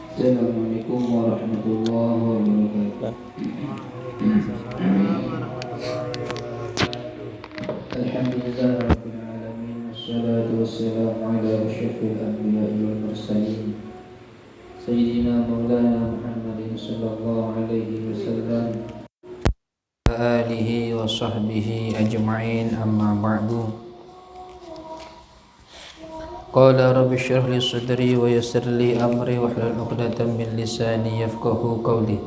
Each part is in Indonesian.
Assalamualaikum warahmatullahi wabarakatuh. Alhamdulillah rabbil alamin, wassalatu wassalamu ala asyrafil anbiya'i wal mursalin sayyidina maulana Muhammadin sallallahu alaihi wasallam wa alihi wa sahbihi ajma'in, amma ba'du. Qala rabbi shrah li sadri wa yassir li amri wahlul 'uqdatam min lisani yafqahu qawli.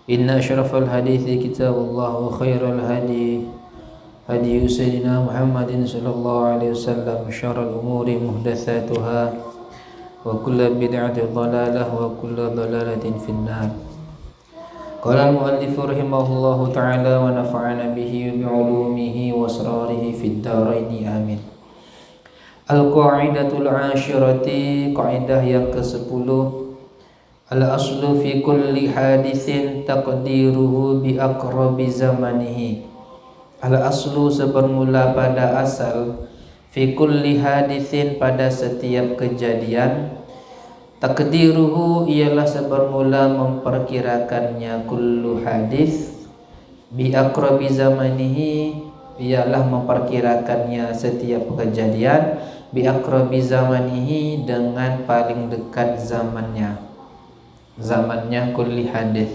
Inna asyrafal hadithi kitabullah wa khairal hadi hadi sayyidina Muhammadin sallallahu alaihi wasallam, syarrul umuri muhdatsatuha wa kullu bid'atin dhalalah wa kullu dhalalatin finnar. Qala al-muallif rahimahullahu ta'ala wa nafa'ana bihi wa bi'ulumihi wa asrarihi fid dharain amin. Al-qa'idatul 'ashirati, qaidah yang ke-10. Al-aslu fi kulli hadithin taqdiruhu bi aqrabi zamanihi. Al-aslu sebermula pada asal, fi kulli hadithin pada setiap kejadian, taqdiruhu ialah sebermula memperkirakannya, kullu hadis bi aqrabi zamanihi ialah memperkirakannya setiap kejadian, bi aqrabi zamanihi dengan paling dekat zamannya kulli hadis.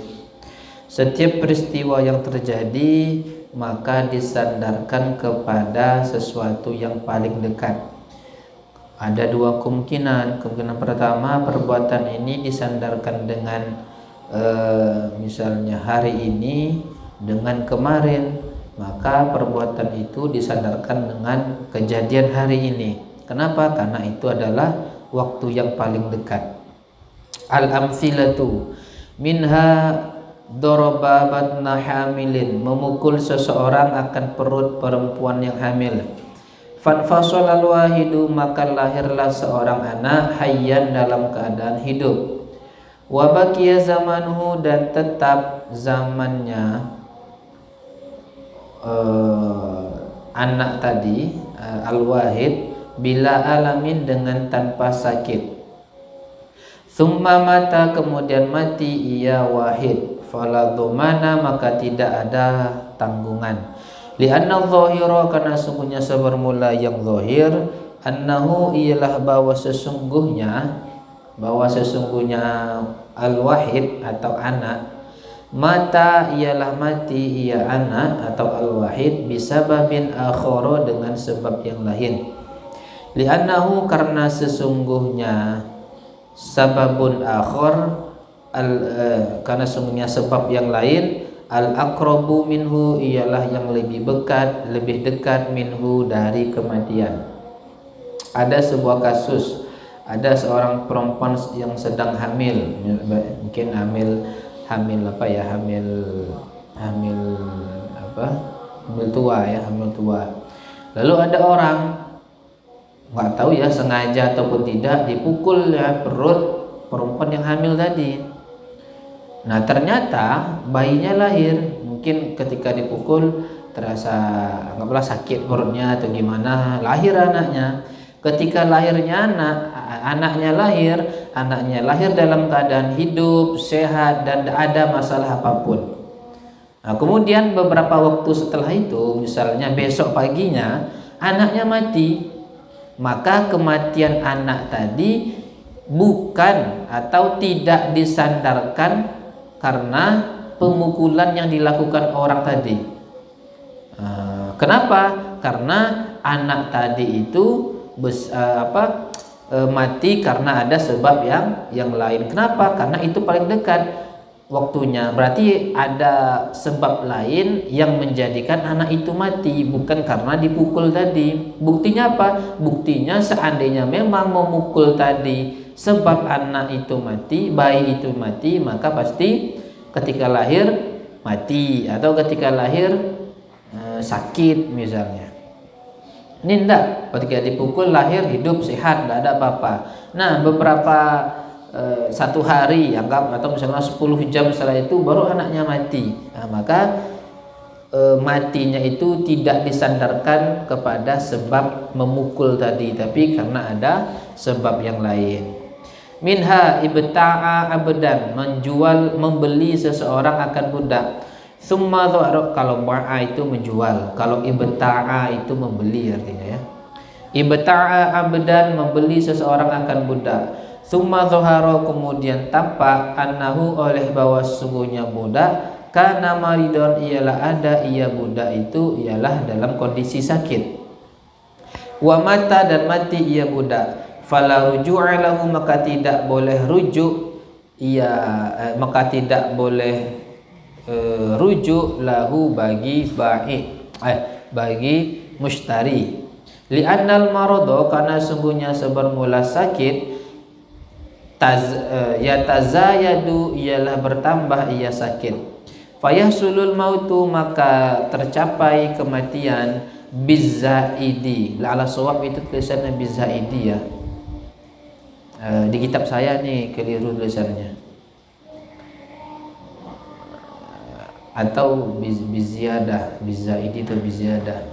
Setiap peristiwa yang terjadi maka disandarkan kepada sesuatu yang paling dekat. Ada dua kemungkinan. Kemungkinan pertama, perbuatan ini disandarkan dengan misalnya hari ini dengan kemarin, maka perbuatan itu disandarkan dengan kejadian hari ini. Kenapa? Karena itu adalah waktu yang paling dekat. Al-amthilatu minha daraba batna hamilin, memukul seseorang akan perut perempuan yang hamil. Fatfasal al-wahidu, maka lahirlah seorang anak hayyan dalam keadaan hidup. Wa baqiya zamanuhu, dan tetap zamannya anak tadi al-wahid bila alamin, dengan tanpa sakit. Thumma mata, kemudian mati ia wahid, fala dhumana, maka tidak ada tanggungan. Lianna dhahira, karena sungguhnya sebermula yang zahir, annahu ialah bahwa sesungguhnya al-wahid atau anak, mata ialah mati ia anak atau al-wahid, bisababin akhara, dengan sebab yang lain. Li'annahu, karena sesungguhnya sababun akhar, karena sesungguhnya sebab yang lain, al-aqrabu minhu, ialah yang lebih dekat minhu, dari kematian. Ada sebuah kasus, ada seorang perempuan yang sedang hamil, mungkin hamil tua. Lalu ada orang, nggak tahu ya sengaja ataupun tidak, dipukul ya perut perempuan yang hamil tadi. Nah ternyata bayinya lahir. Mungkin ketika dipukul terasa anggaplah sakit perutnya atau gimana, lahir anaknya. Ketika lahirnya anaknya lahir dalam keadaan hidup, sehat, dan tidak ada masalah apapun. Nah kemudian beberapa waktu setelah itu, misalnya besok paginya anaknya mati, maka kematian anak tadi bukan atau tidak disandarkan karena pemukulan yang dilakukan orang tadi. Kenapa? Karena anak tadi itu mati karena ada sebab yang lain. Kenapa? Karena itu paling dekat waktunya. Berarti ada sebab lain yang menjadikan anak itu mati, bukan karena dipukul tadi. Buktinya apa? Buktinya seandainya memang memukul tadi sebab anak itu mati, bayi itu mati, maka pasti ketika lahir mati, atau ketika lahir sakit misalnya. Ini enggak, ketika dipukul lahir hidup sehat, tidak ada apa-apa. Nah beberapa satu hari anggap, atau misalnya 10 jam setelah itu baru anaknya mati. Nah, maka matinya itu tidak disandarkan kepada sebab memukul tadi, tapi karena ada sebab yang lain. Minha ibta'a abdan, menjual membeli seseorang akan budak. Summa dhara, kalau ba'a itu menjual, kalau ibta'a itu membeli artinya ya. Ibta'a abdan, membeli seseorang akan budak. Summa dhara, kemudian tampak annahu, oleh bahwa sesungguhnya budak kana maridon, ialah ada ia budak itu ialah dalam kondisi sakit. Wa mata, dan mati ia budak. Fala ruju'a lahu, maka tidak boleh rujuk maka tidak boleh rujuk lahu bagi bagi mushtari. Li'annal maradha, karena sungguhnya sebermula sakit, yatazayadu, ialah bertambah ia sakit. Fayahsulul mautu, maka tercapai kematian, bizzaidi. La'ala shawab itu tulisannya bizzaidi ya. Di kitab saya nih keliru tulisannya, atau biziyadah, bizzaidi atau biziyadah.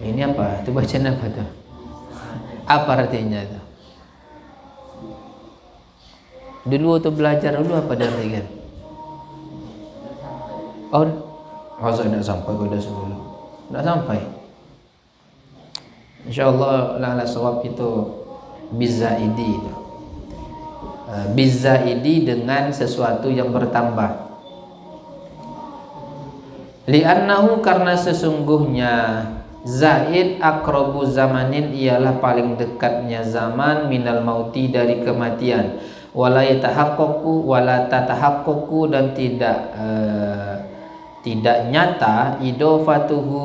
Ini apa? Itu bacaan apa tuh? Apa artinya itu? Dulu tuh belajar dulu apa diartikan? Oh, masa tidak sampai ke sebelum? Tidak sampai. Insyaallah la'ala shawab itu bizzaidi. Bizzaidi dengan sesuatu yang bertambah. Li'annahu, karena sesungguhnya zaid aqrabu zamanin, ialah paling dekatnya zaman, minal mauti, dari kematian. Wala yatahaqqaqu wala tatahaqqaqu, dan tidak nyata idofatuhu,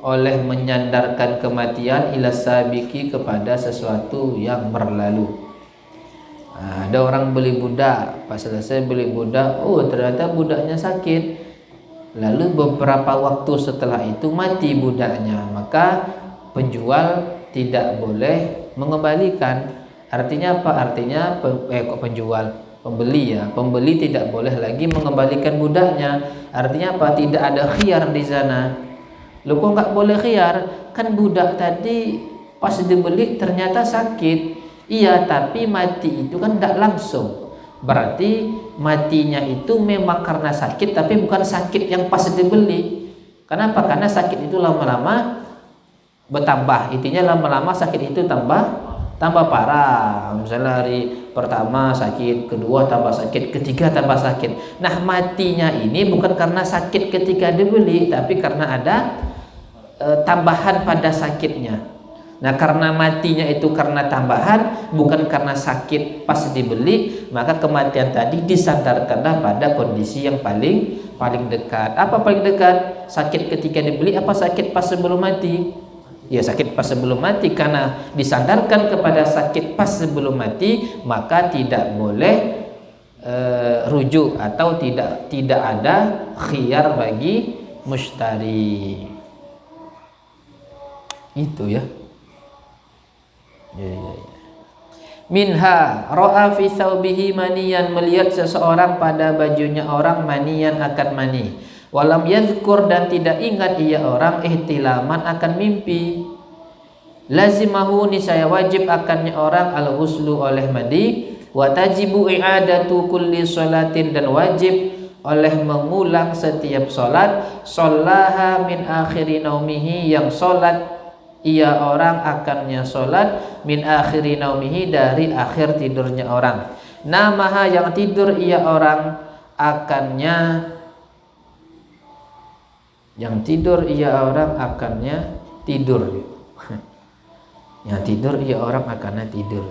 oleh menyandarkan kematian, ila sabiki, kepada sesuatu yang berlalu. Ada orang beli budak, pas selesai beli budak, oh ternyata budaknya sakit, lalu beberapa waktu setelah itu mati budaknya, maka penjual tidak boleh mengembalikan. Artinya apa? Artinya pembeli tidak boleh lagi mengembalikan budaknya. Artinya apa? Tidak ada khiyar di sana. Lu kok nggak boleh khiyar? Kan budak tadi pas dibeli ternyata sakit. Iya, tapi mati itu kan tidak langsung. Berarti matinya itu memang karena sakit, tapi bukan sakit yang pas dibeli. Kenapa? Karena sakit itu lama-lama bertambah. Intinya lama-lama sakit itu tambah parah. Misalnya hari pertama sakit, kedua tambah sakit, ketiga tambah sakit. Nah, matinya ini bukan karena sakit ketika dibeli, tapi karena ada tambahan pada sakitnya. Nah, karena matinya itu karena tambahan, bukan karena sakit pas dibeli, maka kematian tadi disandarkanlah pada kondisi yang paling dekat. Apa paling dekat? Sakit ketika dibeli apa sakit pas sebelum mati? Ya, sakit pas sebelum mati. Karena disandarkan kepada sakit pas sebelum mati, maka tidak boleh rujuk atau tidak ada khiyar bagi mushtari. Itu ya. Minha ra'a fi thawbihi maniyan, melihat seseorang pada bajunya orang maniyan, akan mani. Walam yadhkur, dan tidak ingat ia orang ihtilaman, akan mimpi. Lazimahu, niscaya wajib akannya orang al-huslu, oleh mandi. Wa tajibu i'adatu kulli sholatin, dan wajib oleh mengulang setiap solat. Sholaha min akhiri naumihi, yang solat ia orang akannya solat min akhiri naumihi, dari akhir tidurnya orang. Namaha, yang tidur ia orang akannya, yang tidur ia orang akannya tidur. Yang tidur ia orang akannya tidur.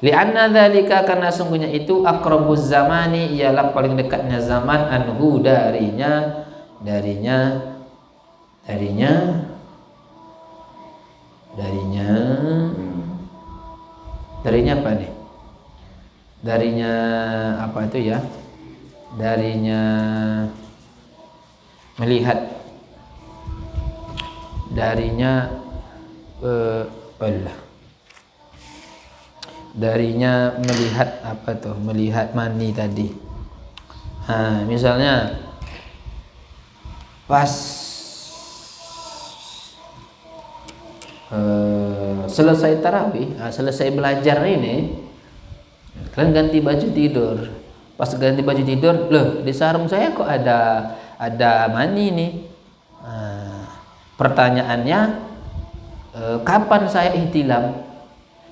Li'anna dzalika, karena sungguhnya itu aqrabuz zamani, ialah paling dekatnya zaman, anhu, darinya apa nih? Darinya apa itu ya? Darinya melihat, darinya darinya melihat apa tuh? Melihat mani tadi. Nah, misalnya pas selesai tarawih, selesai belajar ini, Kalian ganti baju tidur. Pas ganti baju tidur, loh di sarung saya kok ada mani nih. Nah, pertanyaannya, kapan saya ihtilam?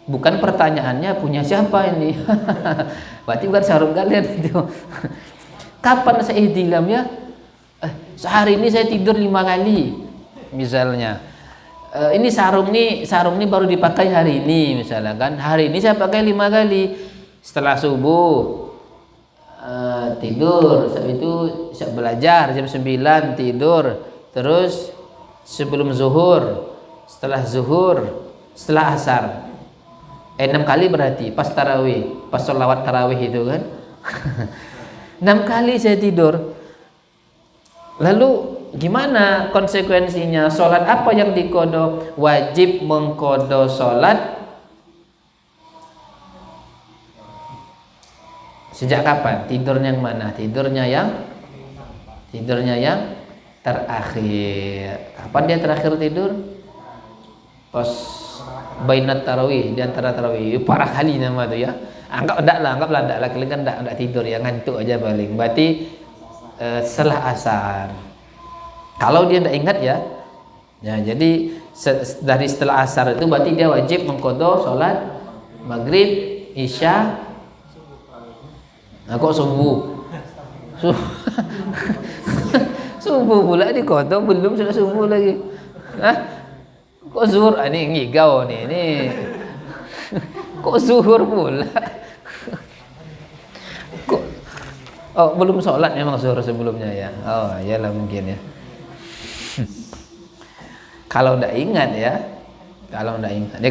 Bukan pertanyaannya punya siapa ini. Berarti bukan sarung kalian itu. Kapan saya ihtilam ya? Sehari ini saya tidur 5 kali misalnya. Ini sarung nih baru dipakai hari ini misalnya kan. Hari ini saya pakai 5 kali. Setelah subuh tidur, setelah itu saya belajar jam 9 tidur, terus sebelum zuhur, setelah zuhur, setelah asar. 6 kali berarti pas tarawih, pas sholawat tarawih itu kan. 6 kali saya tidur. Lalu gimana konsekuensinya? Sholat apa yang dikodo? Wajib mengkodo sholat sejak kapan? Tidurnya yang mana? Tidurnya yang terakhir. Kapan dia terakhir tidur? Pas bainat tarawih, di antara tarawih. Parah kali nama tu ya. Anggaplah kalian kan enggak tidur ya, ngantuk aja paling. Berarti setelah asar. Kalau dia tidak ingat ya, jadi dari setelah asar itu berarti dia wajib mengqadha sholat maghrib, isya, kok subuh. Subuh pula diqadha, belum sudah subuh lagi. Kok zuhur? Ini ngigau nih, ini kok zuhur pula. Oh, belum sholat memang zuhur sebelumnya ya. Oh, iyalah mungkin ya. Kalau enggak ingat ya.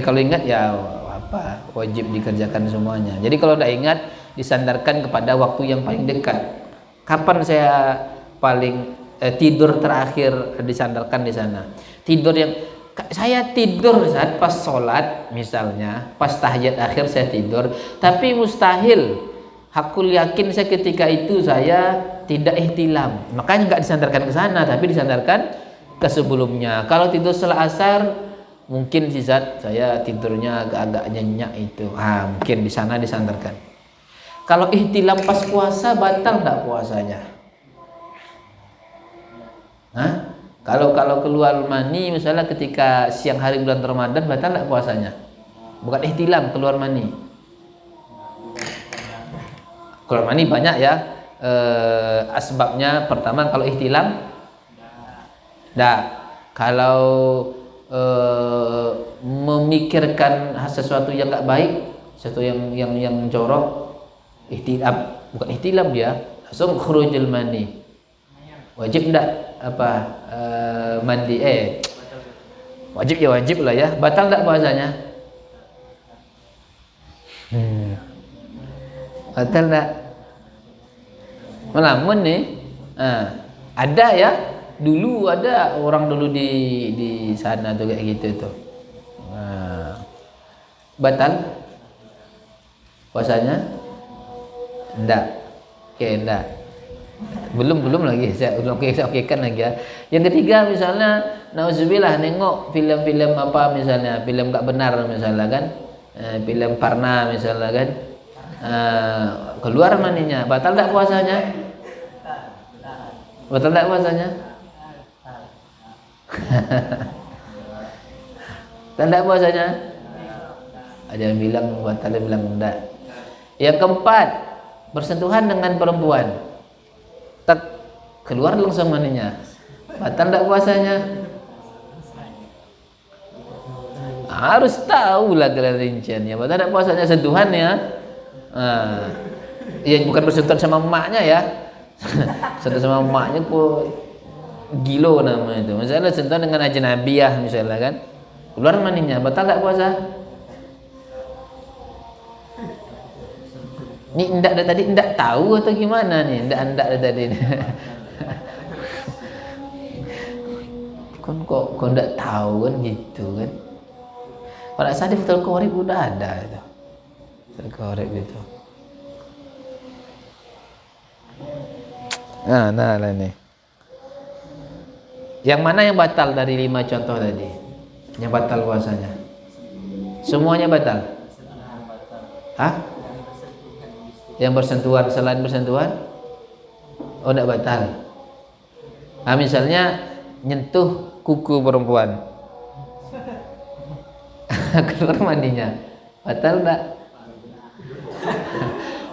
Kalau ingat ya apa? Wajib dikerjakan semuanya. Jadi kalau enggak ingat disandarkan kepada waktu yang paling dekat. Kapan saya paling tidur terakhir disandarkan di sana. Saya tidur saat pas sholat misalnya, pas tahiyat akhir saya tidur, tapi mustahil aku yakin saya ketika itu saya tidak ihtilam, makanya nggak disandarkan ke sana tapi disandarkan ke sebelumnya. Kalau tidur setelah asar mungkin sih saya tidurnya agak-agak nyenyak itu, mungkin di sana disandarkan. Kalau ihtilam pas puasa batal nggak puasanya? Kalau keluar mani misalnya ketika siang hari bulan Ramadan batal nggak puasanya? Bukan ihtilam, keluar mani. Keluar mani banyak ya asbabnya. Pertama kalau ihtilam enggak. Kalau memikirkan sesuatu yang enggak baik, sesuatu yang jorok, ihtilam, bukan ihtilam dia, langsung khurujul mani. Wajib enggak mandi wajib lah ya. Batal enggak puasanya? Batal enggak? Melamun nih. Ada ya. Dulu ada orang dulu di sana tuh kayak gitu tuh. Batal puasanya? Enggak. Oke, enggak. Belum lagi saya okekan lagi ya. Yang ketiga misalnya nauzubillah nengok film-film apa misalnya, film enggak benar misalnya kan, film porno misalnya kan, keluar maninya, batal enggak puasanya? Batal enggak puasanya? Tanda puasanya? Ada yang bilang batal, ada yang bilang enggak. Yang keempat, bersentuhan dengan perempuan. Tak keluar langsung maninya. Batal enggak puasanya? Harus tahu lah kalian rinciannya. Batal enggak puasanya sentuhannya? Ya bukan bersentuhan sama emaknya ya. Sentuhan sama emaknya kok gilo namanya itu. Misalnya sentuhan dengan ajnabiyah misalnya kan. Keluar maninya, batal enggak puasa? Ini enggak ada tadi, enggak tahu atau gimana nih? Enggak ada tadi. Kok enggak tahu kan gitu kan? Kalau saya di Fathul Qorib udah ada itu. Fathul Qorib itu. Nah lah nih. Yang mana yang batal dari 5 contoh tadi? Yang batal puasanya? Semuanya batal? Yang bersentuhan selain bersentuhan, oh tidak batal. Nah, misalnya nyentuh kuku perempuan, keluar mandinya, batal enggak?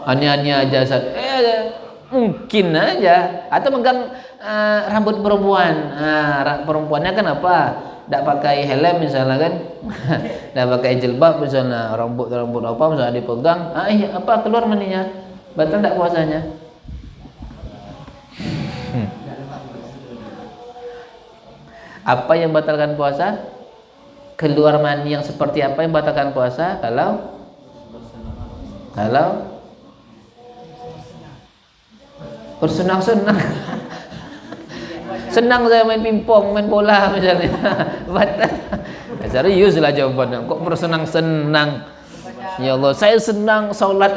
Hanya jasad, mungkin aja. Atau megang rambut perempuan, perempuannya kan apa? Tidak pakai helm misalnya kan, tidak pakai jilbab misalnya, rambut apa misalnya dipegang, apa keluar mandinya, batal tidak puasanya? Apa yang batalkan puasa? Keluar mani yang seperti apa yang batalkan puasa? Kalau bersenang-senang. Senang saya main pingpong, main bola misalnya. Batal. Serius lah jawabannya. Kok bersenang-senang? Ya Allah, saya senang sholat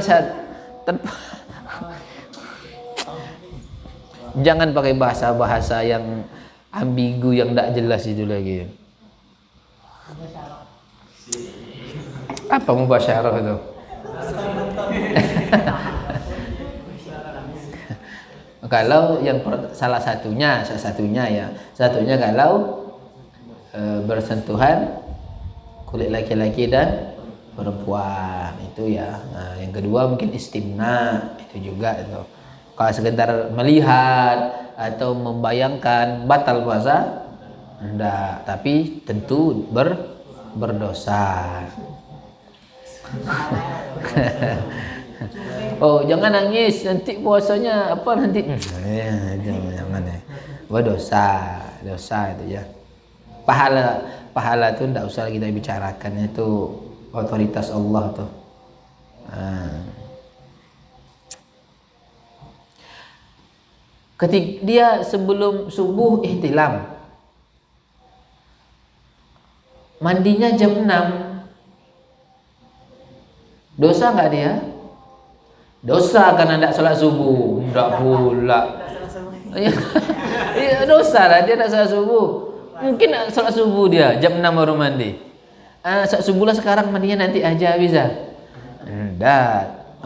Jangan pakai bahasa-bahasa yang ambigu, yang tidak jelas itu lagi. Apa mubasyarah itu? Kalau yang salah satunya kalau bersentuhan kulit laki-laki dan perempuan itu ya. Nah, yang kedua mungkin istimna, itu juga itu. Kalau sekedar melihat atau membayangkan, batal puasa? Enggak, tapi tentu berdosa. Oh, jangan nangis, nanti puasanya apa nanti? Jangan ya. Dosa itu ya. Pahala itu enggak usah kita bicarakan, itu otoritas Allah tuh. Ketika dia sebelum subuh ihtilam, mandinya jam 6, dosa nggak dia? Dosa karena tidak sholat subuh. Tidak pula. Iya, dosa lah dia tidak sholat subuh. Mungkin sholat subuh dia jam 6 baru mandi. Sholat subuh lah sekarang, mandinya nanti aja bisa. Tidak.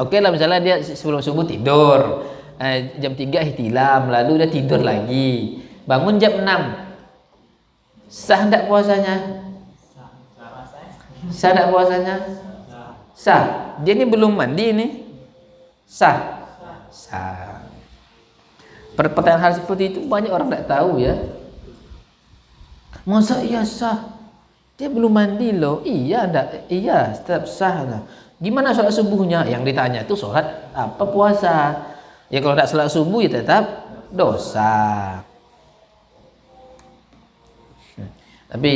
Oke lah, misalnya dia sebelum subuh tidur, jam 3 ihtilam, lalu dia tidur lagi, bangun jam 6, sah tidak puasanya? Sah tidak puasanya? Sah. Dia ini belum mandi ini. Sah. Pertanyaan hal seperti itu banyak orang tidak tahu ya. Masa iya sah? Dia belum mandi loh. Iya, tetap sah lah. Gimana sholat subuhnya? Yang ditanya itu sholat apa puasa? Ya kalau tidak sholat subuh ya tetap dosa. Tapi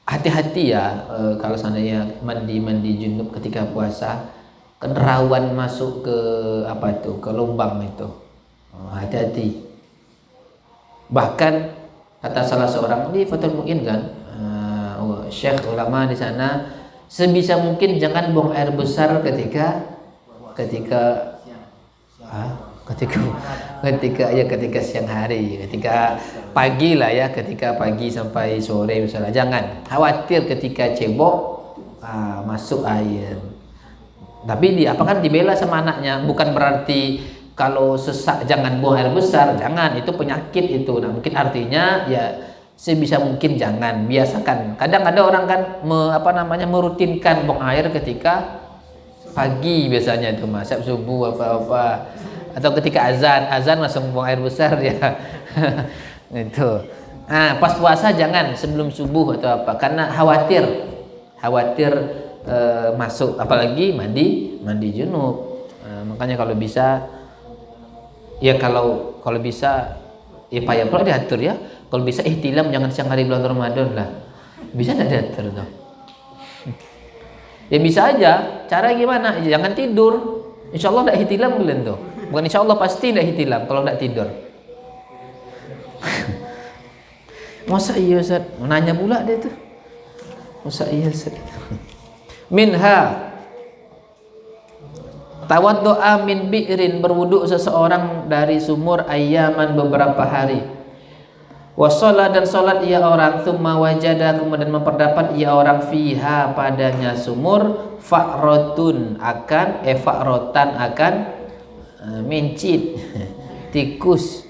hati-hati ya, kalau seandainya mandi junub ketika puasa, kan rawan masuk ke ke lubang itu. Hati-hati. Bahkan kata salah seorang di Fathul Mu'in kan, syekh ulama di sana, sebisa mungkin jangan buang air besar ketika siang hari, ketika pagi lah ya, ketika pagi sampai sore misalnya. Jangan khawatir ketika cebok masuk air. Tapi dibela sama anaknya, bukan berarti kalau sesak jangan buang air besar, jangan, itu penyakit itu. Nah, mungkin artinya ya sebisa mungkin jangan, biasakan. Kadang ada orang kan merutinkan buang air ketika pagi biasanya itu, siap subuh apa atau ketika azan langsung buang air besar ya. Itu. Pas puasa jangan sebelum subuh atau apa, karena khawatir masuk, apalagi mandi junub. Makanya kalau bisa ya, kalau bisa ya payah pula diatur ya. Kalau bisa ihtilam jangan siang hari bulan Ramadan lah. Bisa enggak diatur tuh? Ya bisa aja. Cara gimana? Jangan tidur. Insyaallah enggak ihtilam kalian tuh. Bukan insyaallah, pasti enggak ihtilam kalau enggak tidur. Masa iya Ustaz? Nanya pula dia tuh. Masa iya Ustaz? Minha tawaddu'a min bi'rin, berwudu seseorang dari sumur ayyaman beberapa hari. Wassalat dan salat ia orang, tsumma wajada kemudian memperdapat ia orang fiha padanya sumur fa'rotun akan fa'rotan akan mencit tikus.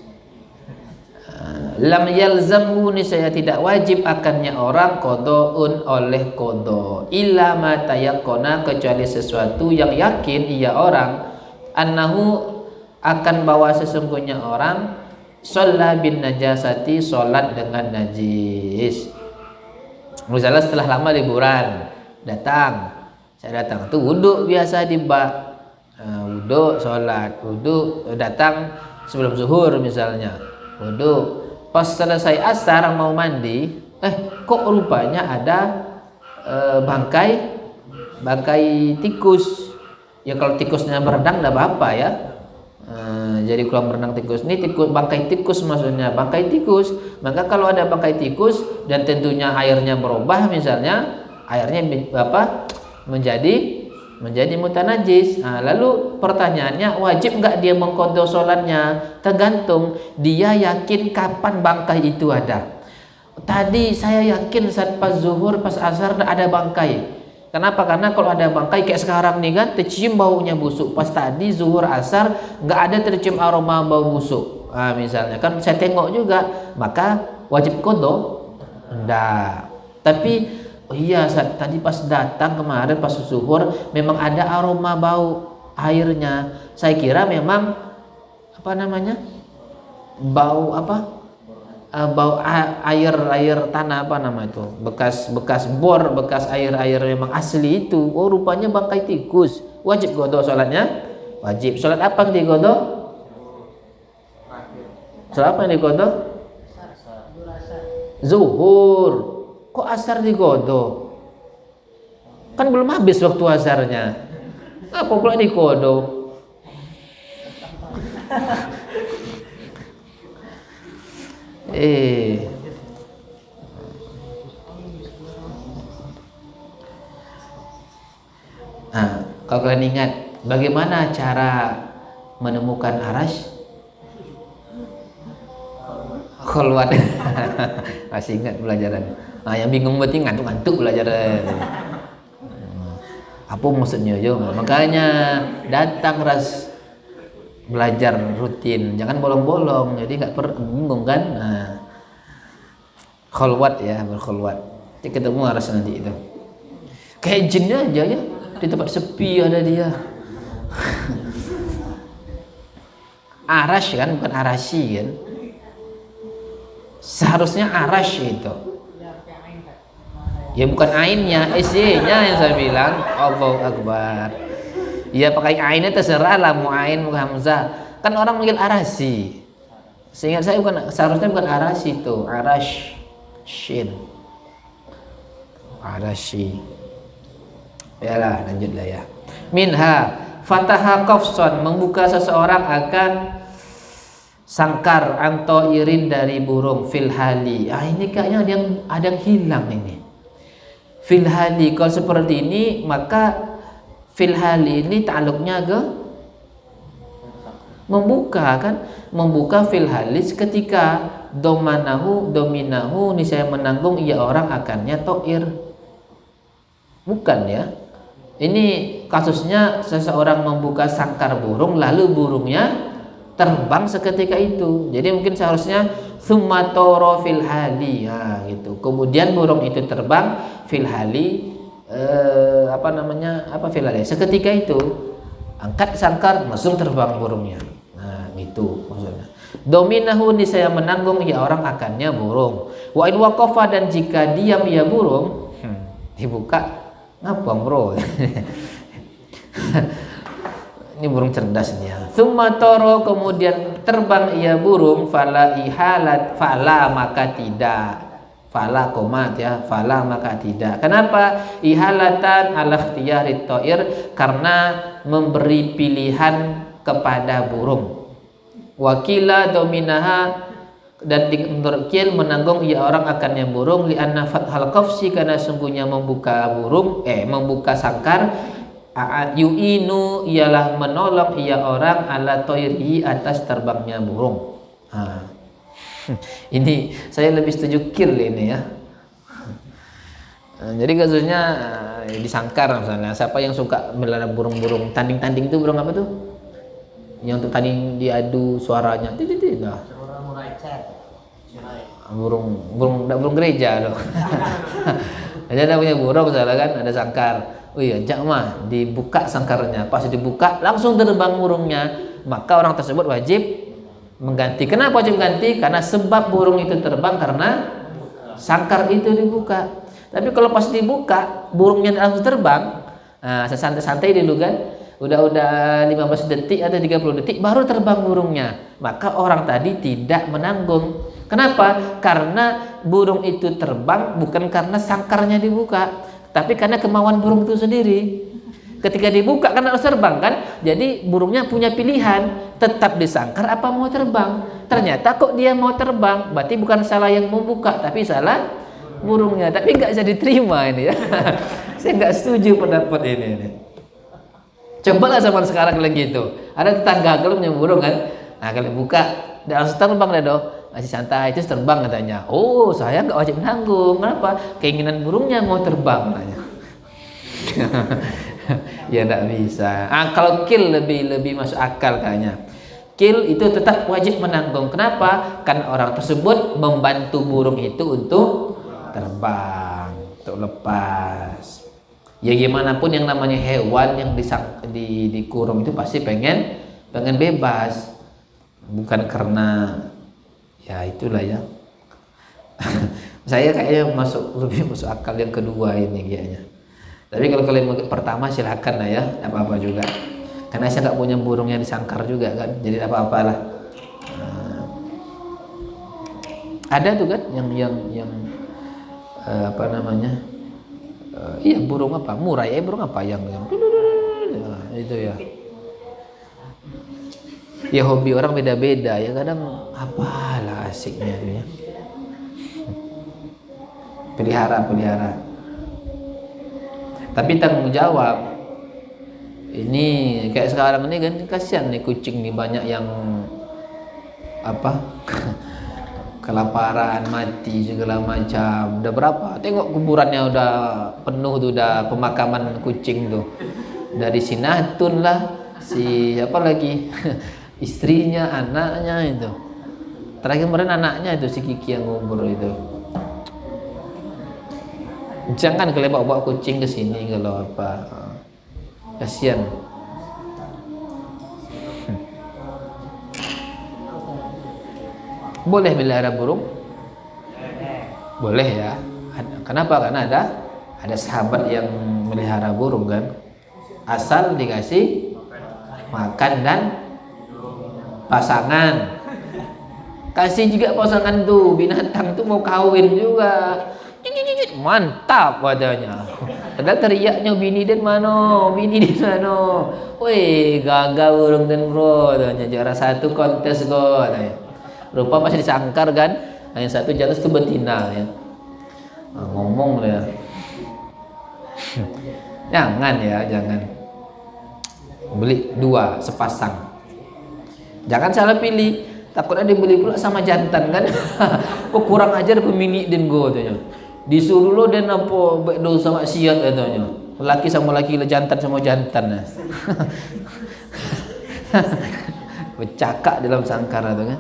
Lam yalzamhu niscaya tidak wajib akannya orang qadaun oleh qada illa ma tayaqqana kecuali sesuatu yang yakin ia orang annahu akan bahwa sesungguhnya orang shalla bin najasati salat dengan najis. Misalnya setelah lama liburan saya datang tuh wudhu biasa di bak, wudhu sholat, wudhu datang sebelum zuhur misalnya, wudhu pas selesai asar mau mandi, kok rupanya ada bangkai tikus. Ya kalau tikusnya berenang enggak apa-apa ya. Jadi kolam renang tikus ini bangkai tikus maksudnya bangkai tikus. Maka kalau ada bangkai tikus dan tentunya airnya berubah misalnya airnya menjadi mutanajis. Lalu pertanyaannya wajib nggak dia mengqadha sholatnya? Tergantung dia yakin kapan bangkai itu ada. Tadi saya yakin saat pas zuhur pas asar ada bangkai. Kenapa? Karena kalau ada bangkai kayak sekarang nih kan tercium baunya busuk. Pas tadi zuhur asar nggak ada tercium aroma bau busuk. Misalnya kan saya tengok juga, maka wajib qadha? Enggak. Tapi oh iya saat tadi pas datang kemarin pas zuhur memang ada aroma bau airnya. Saya kira memang bau bau air tanah itu bekas bor, bekas air memang asli itu. Oh rupanya bangkai tikus. Wajib qadha salatnya? Wajib. Salat apa yang diqadha? Salat apa yang diqadha? Zuhur. Kok asar diqadha? Kan belum habis waktu asarnya. Apa pula diqadha? Kalau kalian ingat bagaimana cara menemukan arash? Kholwat. Masih ingat pelajaran. Yang bingung berarti ngantuk-ngantuk pelajaran. Apa maksudnya yo? Makanya datang ras belajar rutin, jangan bolong-bolong, jadi nggak bingung kan. Kholwat ya, berkholwat. Jadi ketemu aras nanti itu. Kayak jinnya aja ya, di tempat sepi ada dia. Arash kan, bukan arasi kan. Seharusnya arash itu. Ya bukan ainnya, SY-nya yang saya bilang. Allahu Akbar. Ya pakai ainnya terserah lah, mau ain mau hamzah. Kan orang manggil arasi. Seingat saya seharusnya bukan arasi itu, arash. Shin. Arashi. Yalah, lanjutlah ya. Minha fataha qafsan, membuka seseorang akan sangkar anto irin dari burung fil hali. Ini kayaknya ada yang hilang ini. Fil hali, kalau seperti ini maka fil hali ini ta'alluqnya ke membuka kan, membuka fil hali ketika dominahu nih saya menanggung ia orang akannya to'ir. Bukan ya, ini kasusnya seseorang membuka sangkar burung lalu burungnya terbang seketika itu. Jadi mungkin seharusnya tsumma toro fil hali, gitu. Kemudian burung itu terbang fil hali, fil hali seketika itu, angkat sangkar langsung terbang burungnya. Gitu maksudnya. Dominahu nih saya menanggung ia orang akannya burung. Wa in waqafa, dan jika diam ia burung, dibuka ngapang bro. Ini burung cerdas nih ya. Tsumma toro, kemudian terbang ia burung, fala ihalat, fala maka tidak. Fala komat ya, fala maka tidak. Kenapa? Ihalatan ala ikhtiyari ta'ir, karena memberi pilihan kepada burung. Wakila dominaha, dan menurut kil menanggung ia orang akannya burung, li anna fathal qafsi, karena sungguhnya membuka burung membuka sangkar, yu'inu ialah menolong ia orang ala toiri atas terbangnya burung. Ini saya lebih setuju kill ini ya. Jadi kasusnya disangkar misalnya. Siapa yang suka melihara burung-burung tanding-tanding itu burung apa tuh? Yang untuk tanding diadu suaranya. Nah. Burung gereja loh. Jadi ada punya burung misalnya kan, ada sangkar. Oh iya, jak mah dibuka sangkarnya. Pas dibuka langsung terbang burungnya. Maka orang tersebut wajib mengganti. Kenapa wajib ganti? Karena sebab burung itu terbang karena sangkar itu dibuka. Tapi kalau pas dibuka burungnya langsung terbang, nah santai-santai dulu kan, udah 15 detik atau 30 detik baru terbang burungnya, maka orang tadi tidak menanggung. Kenapa? Karena burung itu terbang bukan karena sangkarnya dibuka, tapi karena kemauan burung itu sendiri. Ketika dibuka kan harus terbang kan, jadi burungnya punya pilihan tetap disangkar apa mau terbang. Ternyata kok dia mau terbang, berarti bukan salah yang membuka tapi salah burungnya. Tapi nggak bisa diterima ini ya. Saya nggak setuju pendapat ini. Cobalah zaman sekarang lagi gitu, ada tetangga kalau punya burung kan, nah kalau buka dia langsung terbang deh dong, masih santai itu terbang katanya. Oh saya nggak wajib nanggung, kenapa? Keinginan burungnya mau terbang katanya. Ya nggak bisa. Kalau kill lebih masuk akal kayaknya. Kill itu tetap wajib menanggung. Kenapa? Karena orang tersebut membantu burung itu untuk terbang, untuk lepas. Ya gimana pun yang namanya hewan yang dikurung itu pasti pengen bebas, bukan karena ya itulah ya. Saya kayaknya lebih masuk akal yang kedua ini kayaknya. Tapi kalau kalian pertama silakan lah ya, tidak apa-apa juga. Karena saya nggak punya burung yang disangkar juga kan, jadi tidak apa-apalah. Ada tuh kan yang apa namanya? Iya burung apa? Murai burung apa yang itu ya. Ya hobi orang beda-beda ya, kadang apalah asiknya itu ya. Pelihara. Tapi tanggung jawab. Ini kayak sekarang ini kan kasihan nih kucing nih, banyak yang apa? Kelaparan, mati segala macam. Udah berapa? Tengok kuburannya udah penuh tuh, udah pemakaman kucing tuh. Dari Sinatun lah, si apa lagi? Istrinya, anaknya itu. Terakhir kemarin anaknya itu si Kiki yang ngubur itu. Jangan kalian bawa kucing ke sini kalau apa. Kasihan. Boleh melihara burung? Boleh ya. Kenapa? Karena ada sahabat yang melihara burung kan. Asal dikasih makan dan pasangan. Kasih juga pasangan tuh, binatang tuh mau kawin juga. Mantap wadahnya. Padahal teriaknya bini dan mano. Woi, gagal burung dan bro, katanya juara 1 kontes go katanya. Rupa masih disangkar kan, yang satu jatuh itu betina ya. Ngomong ya. Jangan beli 2 sepasang. Jangan salah pilih, takutnya dibeli pula sama jantan kan. Kok kurang ajar pemini dan go katanya. Disuruh lo dan apa dosa maksiat katanya. Laki sama laki, jantan sama jantan. Bercakap dalam sangkar itu kan.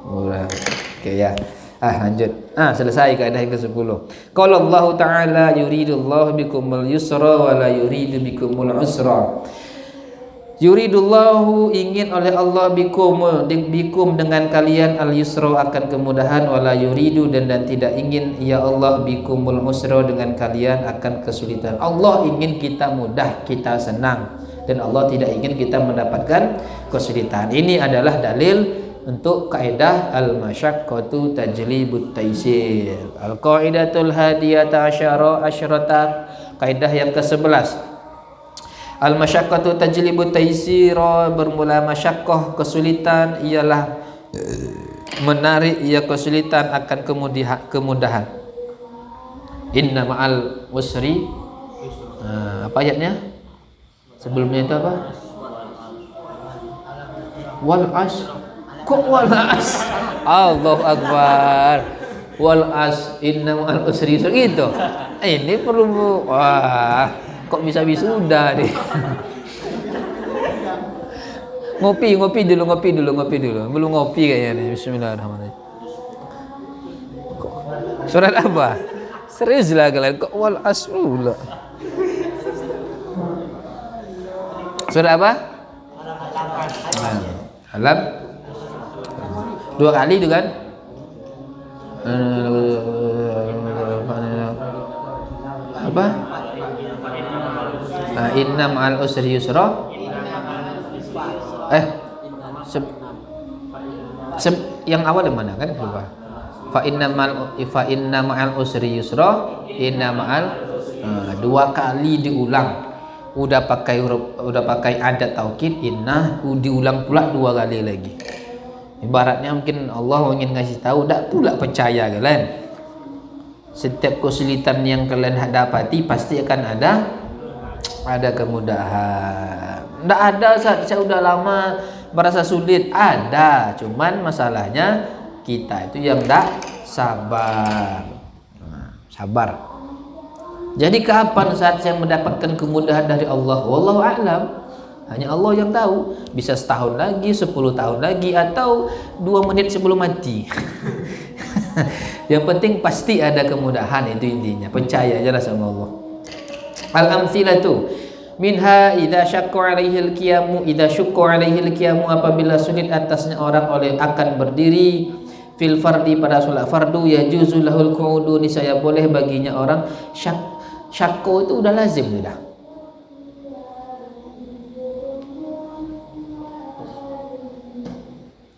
Udah. Oke ya. Lanjut. Selesai kaidah yang ke-10. Qala Allah Ta'ala yuridullahu bikumul yusra wa la yuridu bikumul usra. Yuridullahu, ingin oleh Allah bikum dengan kalian al yusra, akan kemudahan, wala yuridu, dan tidak ingin ya Allah bikumul usra, dengan kalian akan kesulitan. Allah ingin kita mudah, kita senang, dan Allah tidak ingin kita mendapatkan kesulitan. Ini adalah dalil untuk kaidah al-masyaqqatu tajlibut taysir. Al-qaidatul hadiyata asyrata, kaidah yang ke-11. Al-masyaqqatu tajlibut taysir, bermula masyaqqah kesulitan ialah menarik ia kesulitan akan kemudahan. Inna ma'al usri, apa ayatnya? Sebelumnya itu apa? Wal asr Kok wal as? Allahu Akbar. Wal as inna ma'al usri yusra gitu. Ini perlu wah, kok bisa wisuda nih. Ngopi dulu. Belum ngopi kayaknya nih. Bismillahirrahmanirrahim. Surat apa? Serius lah kalian, kok wal asrula. Surat apa? Alam. 2 kali itu kan? Apa? Inna ma'al usri yusra. Yang awal yang mana kan? Lupa. Fa inna ma'al usri yusra. Inna ma'al 2 kali diulang. Udah pakai adat taukid inna, diulang pula 2 kali lagi. Ibaratnya mungkin Allah ingin ngasih tahu, tak pula percaya kalian. Setiap kesulitan yang kalian dapati pasti akan ada kemudahan. Tidak ada saat saya udah lama merasa sulit, ada, cuman masalahnya kita itu yang tidak sabar. Sabar. Jadi kapan saat saya mendapatkan kemudahan dari Allah? Wallahu a'lam. Hanya Allah yang tahu. Bisa setahun lagi, 10 tahun lagi, atau 2 menit sebelum mati. Yang penting pasti ada kemudahan, itu intinya. Percaya aja lah sama Allah. Al-amthilatu minha idza syaqqa 'alaihil qiyamu, idza syaqqa 'alaihil qiyamu, apabila sulit atasnya orang oleh akan berdiri fil fardi pada salat fardu, yajuzu lahul qu'udu, niscaya boleh baginya orang syakko itu udah lazim sudah.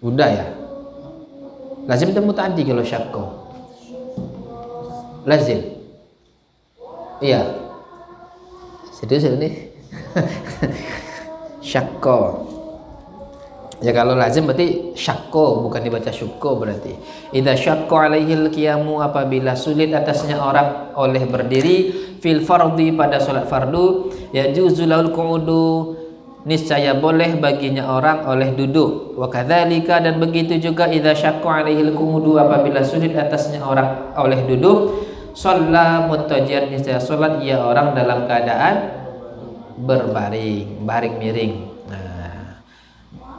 Udah ya. Lazim itu mutaaddi kalau syakko. Lazim. Iya. Serius ini. Syakko. Ya kalau lazim berarti syakko, bukan dibaca syukko berarti. Idza syaqqa 'alaihil qiyamu, apabila sulit atasnya orang oleh berdiri fil fardhi pada salat fardu, yajuzu lahul qu'udu, niscaya boleh baginya orang oleh duduk. Wa kadzalika, dan begitu juga idza syaqqa 'alaihil qu'udu, apabila sulit atasnya orang oleh duduk, shalla muttajian, niscaya salat ia orang dalam keadaan berbaring, baring miring.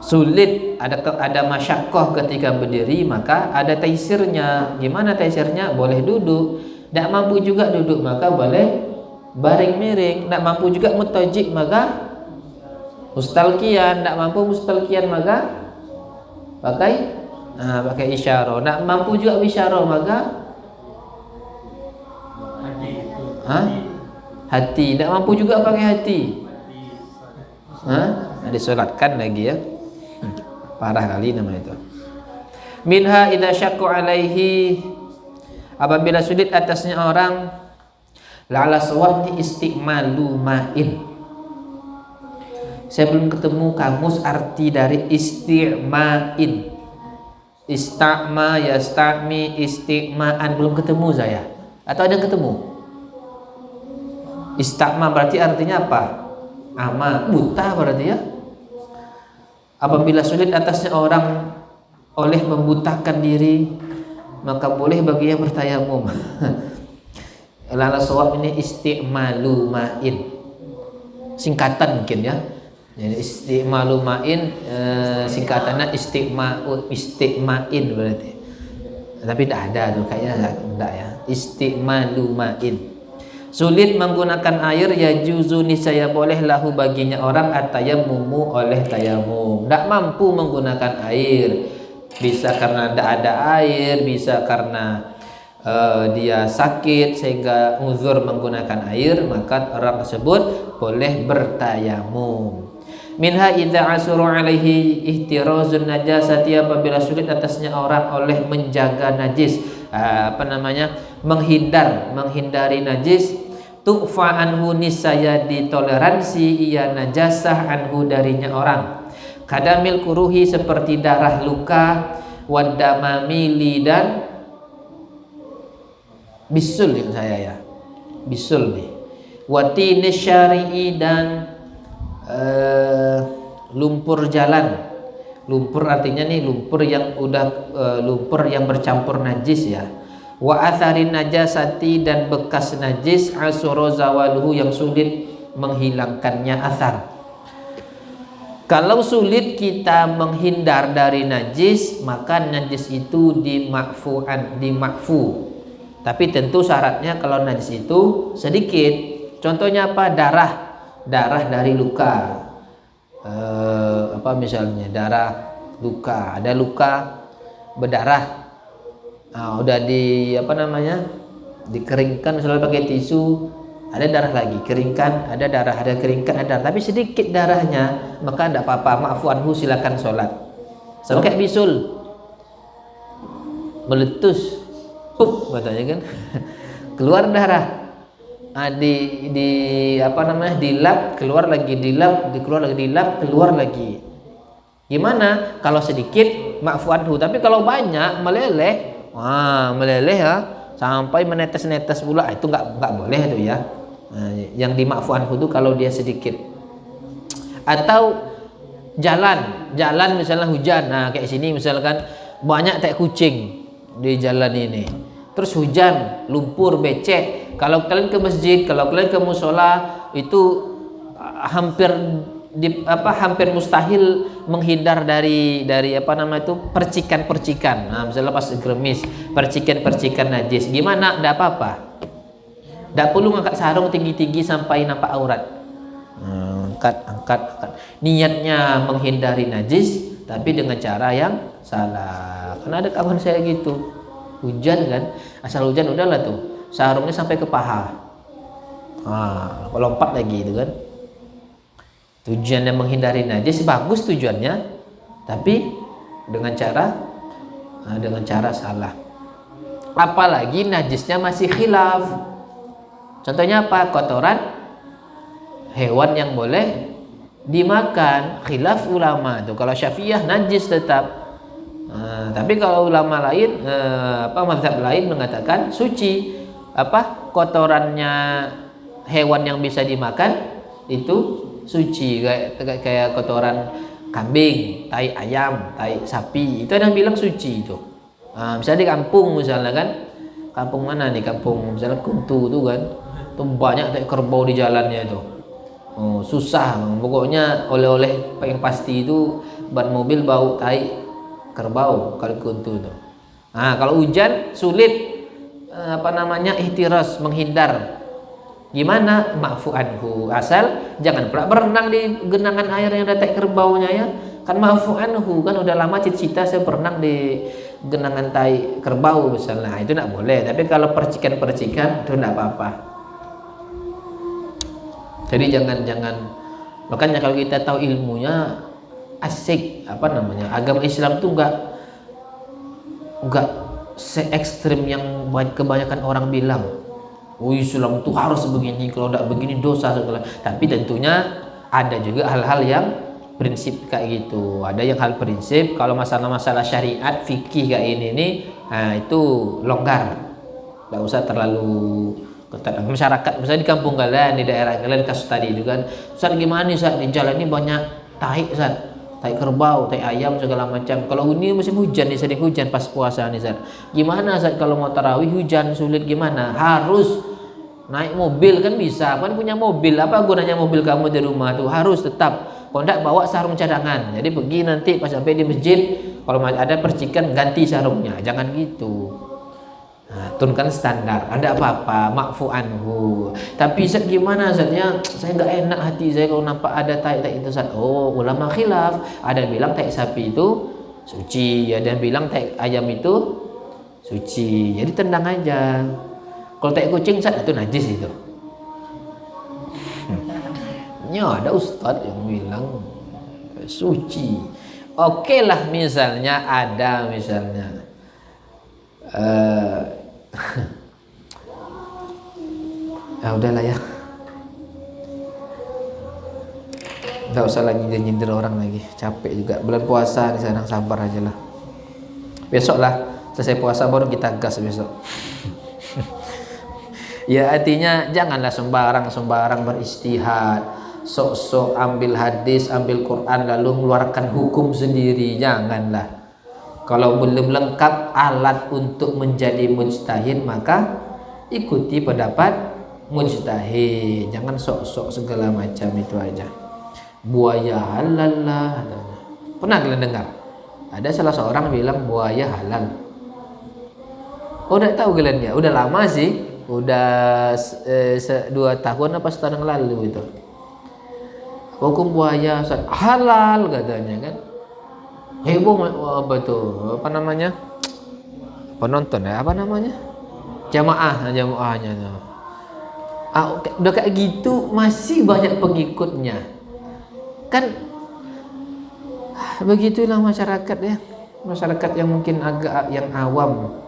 Sulit, ada masyakoh ketika berdiri, maka ada taisirnya. Gimana taisirnya? Boleh duduk. Tidak mampu juga duduk, maka boleh baring miring. Tidak mampu juga mutajik, maka mustalqiyan. Tidak mampu mustalqiyan, maka pakai isyarah. Tidak mampu juga isyarah, maka hati. Tidak mampu juga pakai hati. Disolatkan lagi ya. Parah kali nama itu. Minha idza syaqqa 'alaihi, apabila sulit atasnya orang la'ala sawabni istimalu ma'in. Saya belum ketemu kamus arti dari istima'in. Ista'ma, yasta'mi, istima'an, belum ketemu saya. Atau ada yang ketemu? Ista'ma berarti artinya apa? Ama, buta berarti ya. Apabila sulit atasnya orang oleh membutakan diri, maka boleh baginya bertayamum. Lala sawab ini istimalu ma'in, singkatan mungkin ya. Jadi istimalu ma'in, singkatannya istima'in berarti. Tapi tidak ada tuh, kayaknya tidak ya. Istimalu ma'in. Sulit menggunakan air, ya juzu, niscaya boleh lahu baginya orang at-tayammumu, oleh tayamum. Tidak mampu menggunakan air, bisa karena tidak ada air, bisa karena dia sakit sehingga uzur menggunakan air, maka orang tersebut boleh bertayamum. Minha idza asuru alaihi ihtirazun najasati, apabila sulit atasnya orang oleh menjaga najis, menghindari najis, tu'fa anhu, niscaya ditoleransi ia najasah anhu darinya orang. Kadamil kuruhi, seperti darah luka, wadamamili, dan bisul yang saya ya, bisul nih, watini syari'i, dan lumpur jalan, Lumpur artinya nih lumpur yang udah lumpur yang bercampur najis ya. Wa atharin najasati, dan bekas najis, asura zawaluhu, yang sulit menghilangkannya asar. Kalau sulit kita menghindar dari najis, maka najis itu dimakfu. Tapi tentu syaratnya kalau najis itu sedikit. Contohnya apa? Darah dari luka. Apa misalnya darah luka, ada luka berdarah. Nah, udah dikeringkan, misalnya pakai tisu, ada darah lagi, keringkan, ada darah, ada keringkan, ada darah, tapi sedikit darahnya, maka tidak apa-apa, ma'fu anhu, silakan sholat. Sama kayak bisul, meletus, pup katanya kan, keluar darah, dilap, keluar lagi, dilap, keluar lagi. Gimana? Kalau sedikit ma'fu anhu, tapi kalau banyak meleleh ya, sampai menetes-netes pula, itu nggak boleh itu ya. Nah, yang dimakfu anhu itu kalau dia sedikit. Atau jalan misalnya hujan, nah kayak sini misalkan banyak tai kucing di jalan ini, terus hujan, lumpur, becek. Kalau kalian ke masjid, kalau kalian ke musola, itu hampir mustahil menghindar dari percikan-percikan. Nah, misalnya pas gerimis, percikan-percikan najis. Gimana? Enggak apa-apa. Enggak perlu ngangkat sarung tinggi-tinggi sampai nampak aurat. Angkat. Niatnya menghindari najis, tapi dengan cara yang salah. Karena ada kawan saya gitu. Hujan kan, asal hujan udahlah tuh, sarungnya sampai ke paha. Lompat lagi itu kan. Tujuannya menghindari najis bagus tujuannya, tapi dengan cara salah. Apalagi najisnya masih khilaf. Contohnya apa? Kotoran hewan yang boleh dimakan, khilaf ulama tuh. Kalau Syafi'iyah najis tetap. Tapi kalau ulama lain, mazhab lain mengatakan suci. Kotorannya hewan yang bisa dimakan itu suci, kayak kotoran kambing, tai ayam, tai sapi, itu ada yang bilang suci itu. Misalnya di kampung misalnya kan, kampung mana nih, kampung misalnya Kuntu tuh kan, tuh banyak tai kerbau di jalannya itu. Susah, pokoknya oleh-oleh yang pasti itu ban mobil bau tai kerbau kalau Kuntu tuh. Nah, kalau hujan sulit ihtiras, menghindar. Gimana? Ma'fu anhu, asal jangan pula berenang di genangan air yang ada tai kerbaunya ya. Kan ma'fu anhu, kan udah lama cita-cita saya berenang di genangan tai kerbau misalnya. Itu enggak boleh. Tapi kalau percikan-percikan itu enggak apa-apa. Jadi jangan, makanya kalau kita tahu ilmunya asik, agama Islam tuh enggak se-ekstrim yang kebanyakan orang bilang. Islam itu harus begini, kalau tidak begini dosa segala. Tapi tentunya ada juga hal-hal yang prinsip kayak gitu. Ada yang hal prinsip, kalau masalah-masalah syariat, fikih kayak ini itu longgar. Tidak usah terlalu ketat. Masyarakat, misalnya di kampung kalian, di daerah kalian, kasus tadi itu kan, Ustaz gimana nih Ustaz, di jalan ini banyak tai Ustaz, tai kerbau, tai ayam segala macam. Kalau ini musim hujan nih, sering hujan pas puasa nih Ustaz. Gimana Ustaz kalau mau tarawih hujan sulit gimana? Harus naik mobil kan bisa, kan punya mobil, apa gunanya mobil kamu di rumah tuh? Harus tetap. Kalau enggak bawa sarung cadangan. Jadi pergi nanti pas sampai di masjid, kalau ada percikan ganti sarungnya. Jangan gitu. Nah, turunkan standar. Ada apa-apa, ma'fu anhu. Tapi Ustaz gimana Ustaznya? Saya enggak enak hati saya kalau nampak ada tai itu Ustaz. Ulama khilaf. Ada yang bilang tai sapi itu suci, ada yang bilang tai ayam itu suci. Jadi tendang aja. Kalau tai kucing Ustaz itu najis itu. Ya ada ustadz yang bilang suci. Oke lah, misalnya ada ya udahlah ya. Nggak usah lagi nyindir orang lagi, capek juga. Bulan puasa nih, sekarang sabar aja lah. Besok lah selesai puasa baru kita gas besok. Ya artinya janganlah sembarang beristihad, sok-sok ambil hadis, ambil Quran lalu mengeluarkan hukum sendiri, janganlah. Kalau belum lengkap alat untuk menjadi mujtahid, maka ikuti pendapat mujtahid. Jangan sok-sok segala macam itu aja. Buaya halal lah. Pernah kalian dengar? Ada salah seorang bilang buaya halal. Oh, udah tahu kalian ya? Udah lama sih. Udah 2 tahun apa setahun yang lalu itu. Hukum buaya halal katanya kan. Heboh apa tuh? Apa namanya? Penonton ya? Apa namanya? Jamaahnya tuh. Udah kayak gitu masih banyak pengikutnya. Kan begitulah masyarakat ya. Masyarakat yang mungkin agak yang awam.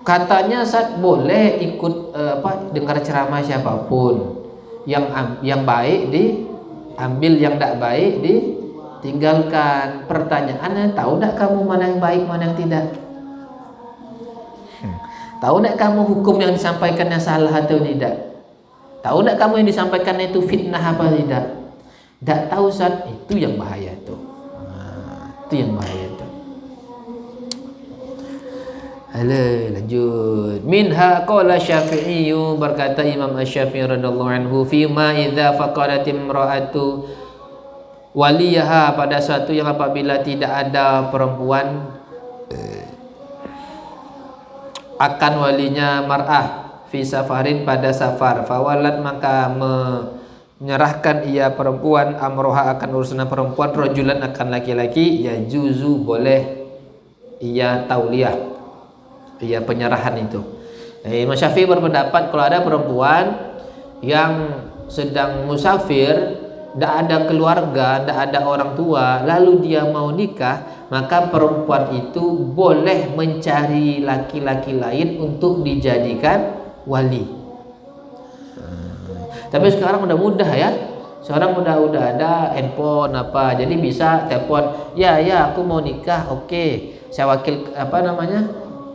Katanya saat boleh ikut dengar ceramah siapapun. Yang baik diambil, yang tidak baik ditinggalkan. Pertanyaannya, tahu tidak kamu mana yang baik, mana yang tidak? Tahu tidak kamu hukum yang disampaikannya salah atau tidak? Tahu tidak kamu yang disampaikan itu fitnah apa tidak? Tidak tahu saat itu yang bahaya itu. Itu yang bahaya itu. Lanjut. Minha qala Syafi'i, berkata Imam Asy-Syafi'i radhiyallahu anhu, fi ma idza faqadat imra'atu waliyaha, pada suatu yang apabila tidak ada perempuan akan walinya mar'ah fi safarin, pada safar, fawalat maka menyerahkan ia perempuan amroha akan urusan perempuan, rajulan akan laki-laki, ya juzu boleh ia tauliyah, ia penyerahan itu. Imam Syafi'i berpendapat kalau ada perempuan yang sedang musafir, tidak ada keluarga, tidak ada orang tua, lalu dia mau nikah, maka perempuan itu boleh mencari laki-laki lain untuk dijadikan wali. Tapi sekarang udah mudah ya. Sekarang udah ada handphone apa, jadi bisa telepon, ya aku mau nikah, oke,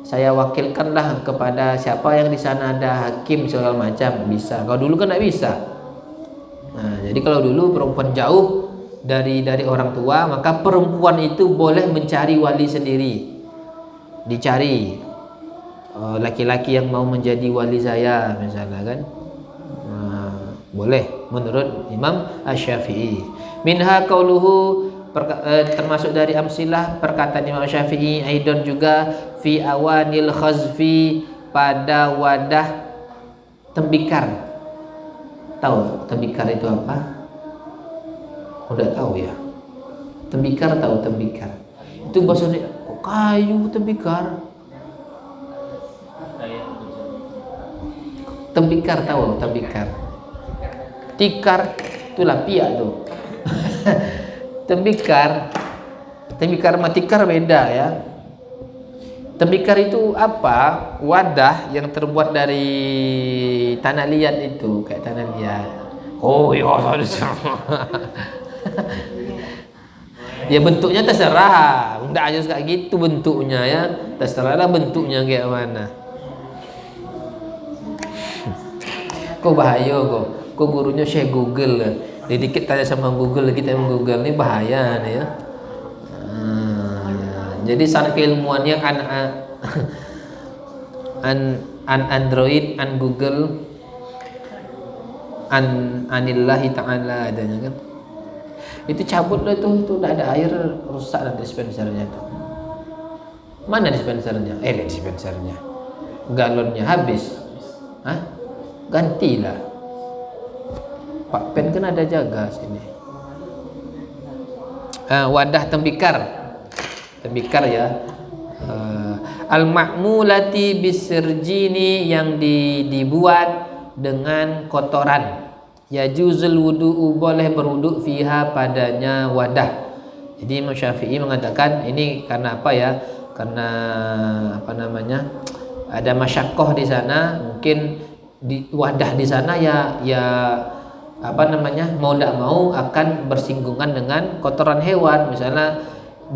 saya wakilkanlah kepada siapa yang di sana ada hakim segala macam, bisa. Kalau dulu kan tidak bisa. Nah, jadi kalau dulu perempuan jauh dari orang tua, maka perempuan itu boleh mencari wali sendiri. Dicari laki-laki yang mau menjadi wali saya misalnya kan. Boleh menurut Imam Asy-Syafi'i. Minha qauluhu, termasuk dari amsilah perkataan Imam Syafi'i aidan juga, fi awanil khazfi, pada wadah tembikar. Tahu tembikar itu apa? Udah tahu ya? Tembikar, tahu tembikar? Itu bahasanya kayu tembikar. Tembikar, tahu tembikar? Tikar itulah piak tuh. Tembikar sama tikar beda ya. Tembikar itu apa? Wadah yang terbuat dari tanah liat itu, kayak tanah liat. Oh iya, ya bentuknya terserah, enggak aja kayak gitu bentuknya ya. Terserahlah bentuknya kayak mana. Kok bahaya kok. Kok gurunya Syekh Google lah. Jadi dikit tanya sama Google, kita yang Google ini bahaya nih ya. Jadi sana keilmuannya an Android, an Google, anillahi ta'ala adanya kan. Itu cabut lah itu udah ada air, rusak lah dispensernya tuh. Mana dispensernya? Dispensernya. Galonnya habis. Hah? Gantilah. Pak Pen kan ada jaga sini. Wadah tembikar ya. Al-ma'mulati bisirjini, yang dibuat dengan kotoran. Ya juzul wudu'u, boleh berwudu fiha, padanya wadah. Jadi Imam Syafi'i mengatakan ini karena apa ya? Karena apa namanya? Ada masyakoh di sana, mungkin di wadah di sana ya apa namanya, mau tidak mau akan bersinggungan dengan kotoran hewan. Misalnya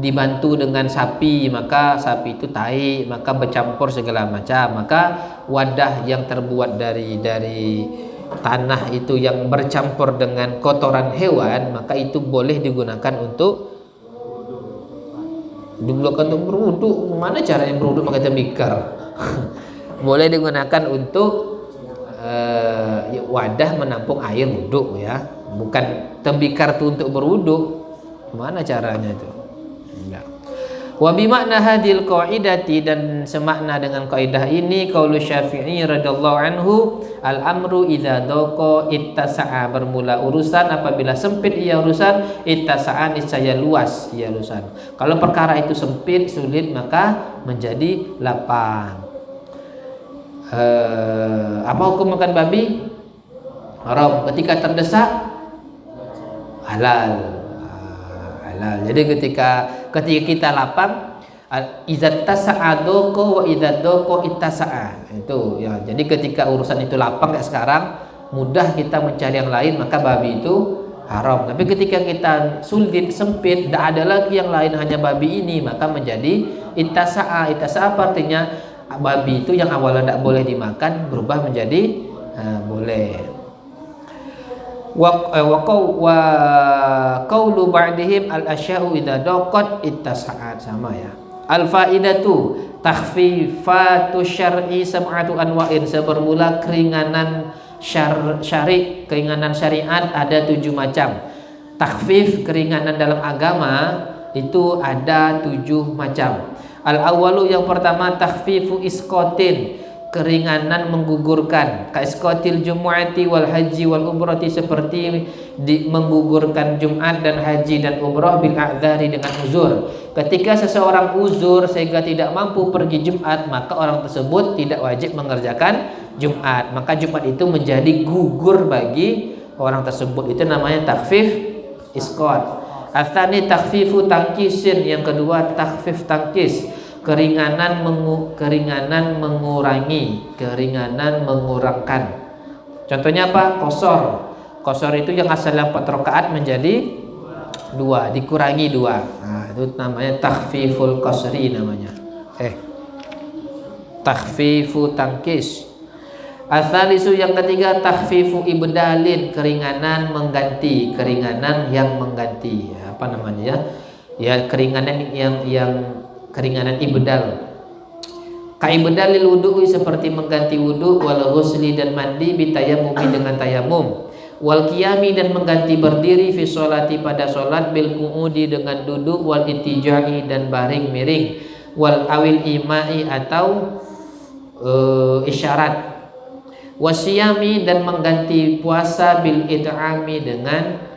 dibantu dengan sapi, maka sapi itu tai, maka bercampur segala macam. Maka wadah yang terbuat dari tanah itu yang bercampur dengan kotoran hewan, maka itu boleh digunakan untuk berwudu. Mana caranya berwudu pakai tembikar? Boleh digunakan untuk wadah menampung air wudu ya, bukan tembikar itu untuk berwudu. Gimana caranya itu? Enggak. Wa bi makna hadhil qaidati, dan semakna dengan kaidah ini qaulu Syafi'i radhiyallahu anhu, al amru idza daqa ittasa'a, bermula urusan apabila sempit ia urusan, ittasa'a niscaya luas ia urusan. Kalau perkara itu sempit, sulit, maka menjadi lapang. Apa hukum makan babi? Haram. Ketika terdesak halal. Halal. Jadi ketika kita lapang, idzat tasa'a doko wa idzat doko ittasa'a. Itu ya. Jadi ketika urusan itu lapang kayak sekarang, mudah kita mencari yang lain, maka babi itu haram. Tapi ketika kita sulit, sempit, tidak ada lagi yang lain, hanya babi ini, maka menjadi ittasa'a. Ittasa'a artinya babi itu yang awalnya tidak boleh dimakan berubah menjadi boleh. Wa qaulu ba'dihim al asya'u idza daqat ittasa'at, sama ya. Al faidatu takhfifatu syar'i sab'atu anwa'in, sebermula keringanan syari, keringanan syariat ada 7 macam. Takhfif, keringanan dalam agama itu ada 7 macam. Al awalu, yang pertama, takhfifu isqatin, keringanan menggugurkan, ka isqatil jumu'ati wal haji wal umrati, seperti menggugurkan Jumat dan haji dan umrah, bil a'dzari, dengan uzur. Ketika seseorang uzur sehingga tidak mampu pergi Jumat, maka orang tersebut tidak wajib mengerjakan Jumat, maka Jumat itu menjadi gugur bagi orang tersebut. Itu namanya takhfif isqat. Atsani takhfifu tangkisin, yang kedua takhfif tangkis, keringanan mengurangi, keringanan mengurangkan. Contohnya apa? Qashar itu yang asalnya 4 rakaat menjadi 2, dikurangi 2. Nah, itu namanya takhfiful qashri namanya. Takhfifu tangkis. Atsalisu, yang ketiga, takhfifu ibdalin, keringanan mengganti, keringanan yang mengganti. Apa namanya ya? Ya, keringanan yang keringanan ibdal. Ka ibdalil wudu'i, seperti mengganti wudu, wal ghusli, dan mandi, bitayamumi, dengan tayamum, wal qiyami, dan mengganti berdiri, fi sholati, pada sholat, bil qu'udi, dengan duduk, wal ittija'i, dan baring miring, wal awil imai, atau isyarat, wasyami, dan mengganti puasa, bil it'ami, dengan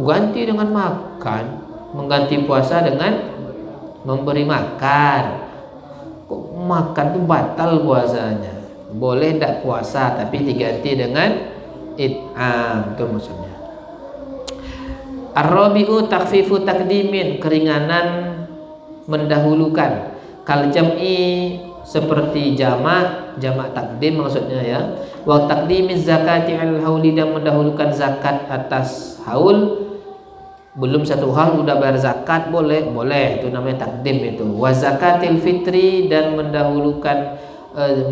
ganti dengan makan, mengganti puasa dengan memberi makan. Kok makan itu batal puasanya? Boleh tidak puasa tapi diganti dengan it'am, itu maksudnya. Ar-rabi'u takhfifu takdimin, keringanan mendahulukan, kal jam'i, seperti jamak takdim maksudnya ya. Wa takdimiz zakati al hauli, dan mendahulukan zakat atas haul. Belum 1 haul udah bayar zakat, boleh, itu namanya takdim itu. Wa zakatil fitri, dan mendahulukan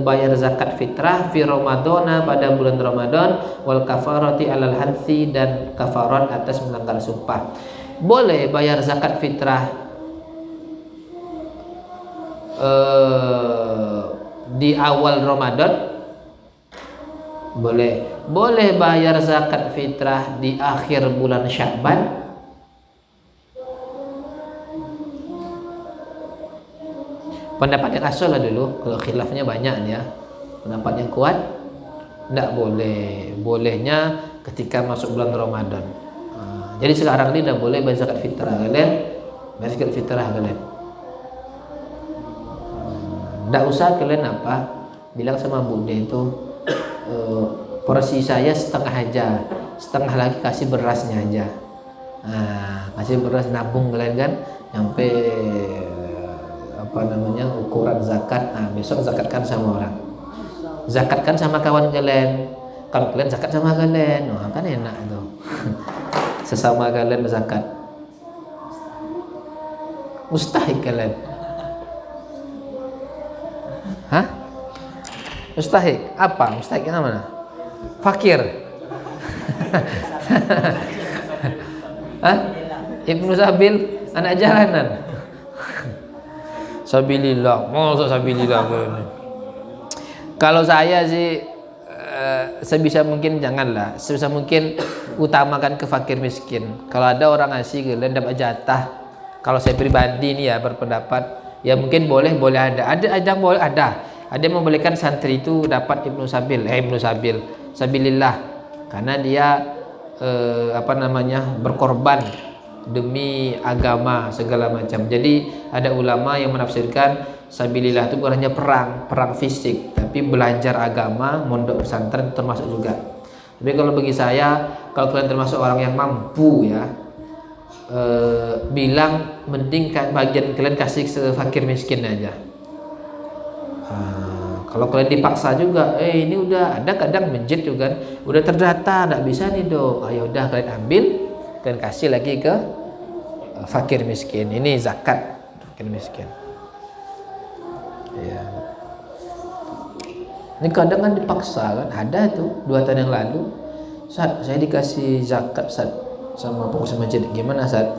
bayar zakat fitrah, fi ramadhana, pada bulan Ramadan, wal kafarati alal hadsi, dan kafarat atas melanggar sumpah. Boleh bayar zakat fitrah di awal Ramadan, boleh bayar zakat fitrah di akhir bulan Sya'ban. Pendapat yang asal lah dulu, kalau khilafnya banyak ya. Pendapat yang kuat tidak boleh, bolehnya ketika masuk bulan Ramadan. Jadi sekarang ini tidak boleh bayar zakat fitrah kalian, bayar zakat fitrah kalian. Tidak usah kalian bilang sama bude itu, porsi saya setengah aja, setengah lagi kasih berasnya aja. Kasih beras nabung kalian kan, sampai ukuran zakat. Besok zakatkan sama orang, zakatkan sama kawan kalian, kalau kalian zakat sama kalian, kan enak itu. Sesama kalian zakat, mustahil kalian. Mustahik apa? Mustahik yang mana? fakir. Hah? Ibnu Sabil anak jalanan. Sabilillah, masa sabilillah ini. Kalau saya sih sebisa mungkin janganlah, sebisa mungkin utamakan ke fakir miskin. Kalau ada orang ngasih kalian dapat jatah, kalau saya pribadi nih ya berpendapat, ya mungkin boleh ada boleh ada yang membolehkan santri itu dapat Ibnu Sabil sabilillah, karena dia berkorban demi agama segala macam. Jadi ada ulama yang menafsirkan sabilillah itu bukan hanya perang fisik, tapi belajar agama, mondok pesantren termasuk juga. Tapi kalau bagi saya, kalau kalian termasuk orang yang mampu ya, bilang mending bagian kalian kasih ke fakir miskin aja. Kalau kalian dipaksa juga, ini udah ada kadang masjid juga kan, udah terdata, nggak bisa nih dong. Ayo udah kalian ambil, kalian kasih lagi ke fakir miskin. Ini zakat fakir miskin. Ya. Ini kadang kan dipaksa kan, ada tuh 2 tahun yang lalu, Ustaz, saya dikasih zakat Ustaz sama pengurus masjid. Gimana Ustaz?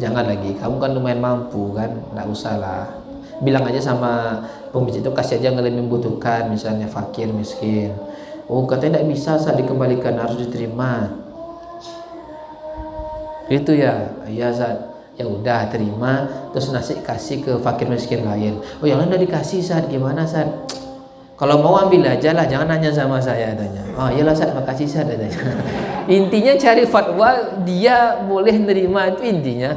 Jangan lagi, kamu kan lumayan mampu kan, nggak usah lah. Bilang aja sama pemijit itu kasih aja yang lebih membutuhkan, misalnya fakir miskin. Oh katanya tidak bisa Ustaz dikembalikan, harus diterima. Itu ya, iya Ustaz. Ya udah terima, terus nasi kasih ke fakir miskin lain. Oh yang lain udah dikasih Ustaz, gimana Ustaz? Kalau mau ambil aja lah, jangan nanya sama saya tanya. Oh iyalah Ustaz, makasih Ustaz tanya. Intinya cari fatwa dia boleh nerima, itu intinya.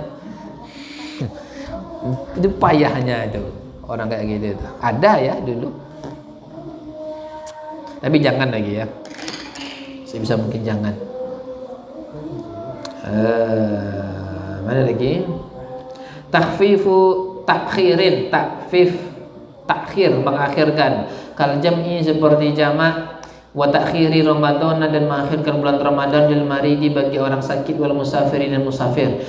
Itu payahnya itu orang kayak gitu itu. Ada ya dulu. Tapi jangan lagi ya. Sebisa mungkin jangan. Mana lagi? Takhir mengakhirkan. Kal jam'i seperti jamak, wa takhiri Ramadan dan mengakhirkan bulan Ramadan lil maridi bagi orang sakit, wal musafirin dan musafir.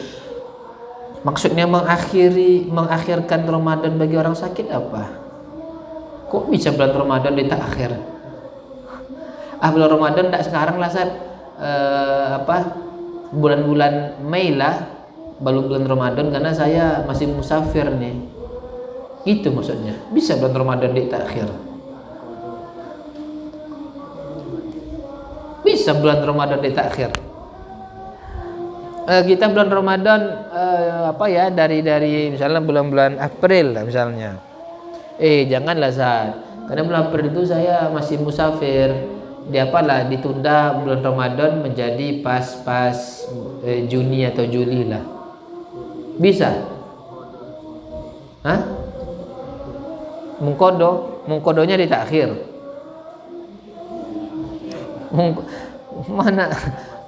Maksudnya mengakhirkan Ramadan bagi orang sakit apa? Kok bisa bulan Ramadan ditakhir? Bulan Ramadan tidak sekarang lah Ustaz. Bulan-bulan Mei lah, baru bulan Ramadan karena saya masih musafir nih. Itu maksudnya. Bisa bulan Ramadan ditakhir. Bisa bulan Ramadan ditakhir. Kita bulan Ramadan dari misalnya bulan-bulan April lah misalnya. Janganlah Ustaz. Karena bulan April itu saya masih musafir. Ditunda bulan Ramadan menjadi pas Juni atau Juli lah. Bisa? Hah? Mengkodonya ditakhir. Mana?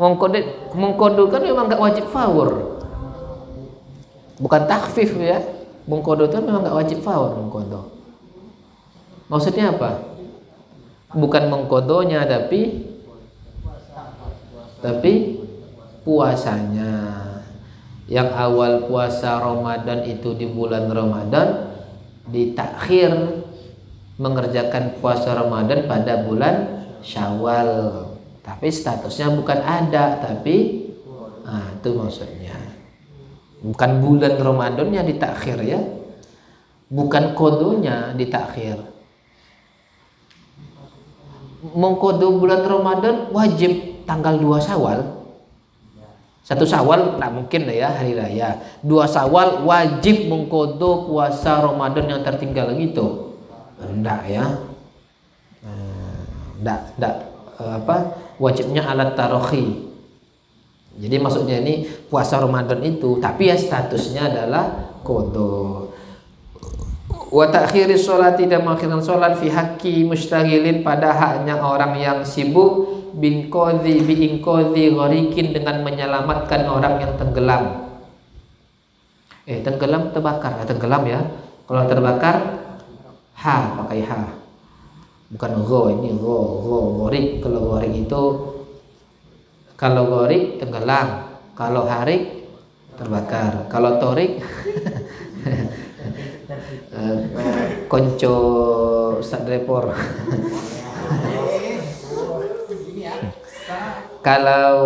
Mengkodo kan memang gak wajib faur, bukan takhfif ya. Mengkodo itu memang gak wajib faur. Mengkodo maksudnya apa? Bukan mengkodonya tapi puasanya. Yang awal puasa Ramadan itu di bulan Ramadan, ditakhir mengerjakan puasa Ramadan pada bulan Syawal, tapi statusnya bukan ada, tapi itu maksudnya bukan bulan Ramadannya ditakhir ya, bukan kodonya ditakhir. Mengkodo bulan Ramadan wajib tanggal 2 Syawal. 1 Syawal nggak mungkin lah ya, hari raya. 2 Syawal wajib mengkodo puasa Ramadan yang tertinggal gitu. Enggak ya. Wajibnya alat tarohi. Jadi maksudnya ini puasa Ramadan itu, tapi ya statusnya adalah kodo. Wa ta'khiri sholat, tidak mengakhirkan sholat fi haqqi mustaghilin, pada haknya orang yang sibuk, bi inqadhi ghariqin, dengan menyelamatkan orang yang tenggelam. Tenggelam terbakar, tenggelam ya. Kalau terbakar pakai ha. Bukan gho, ini ghorik. Kalau ghorik itu, kalau ghorik tenggelam, kalau harik terbakar, kalau torik konco Ustaz Repor. Kalau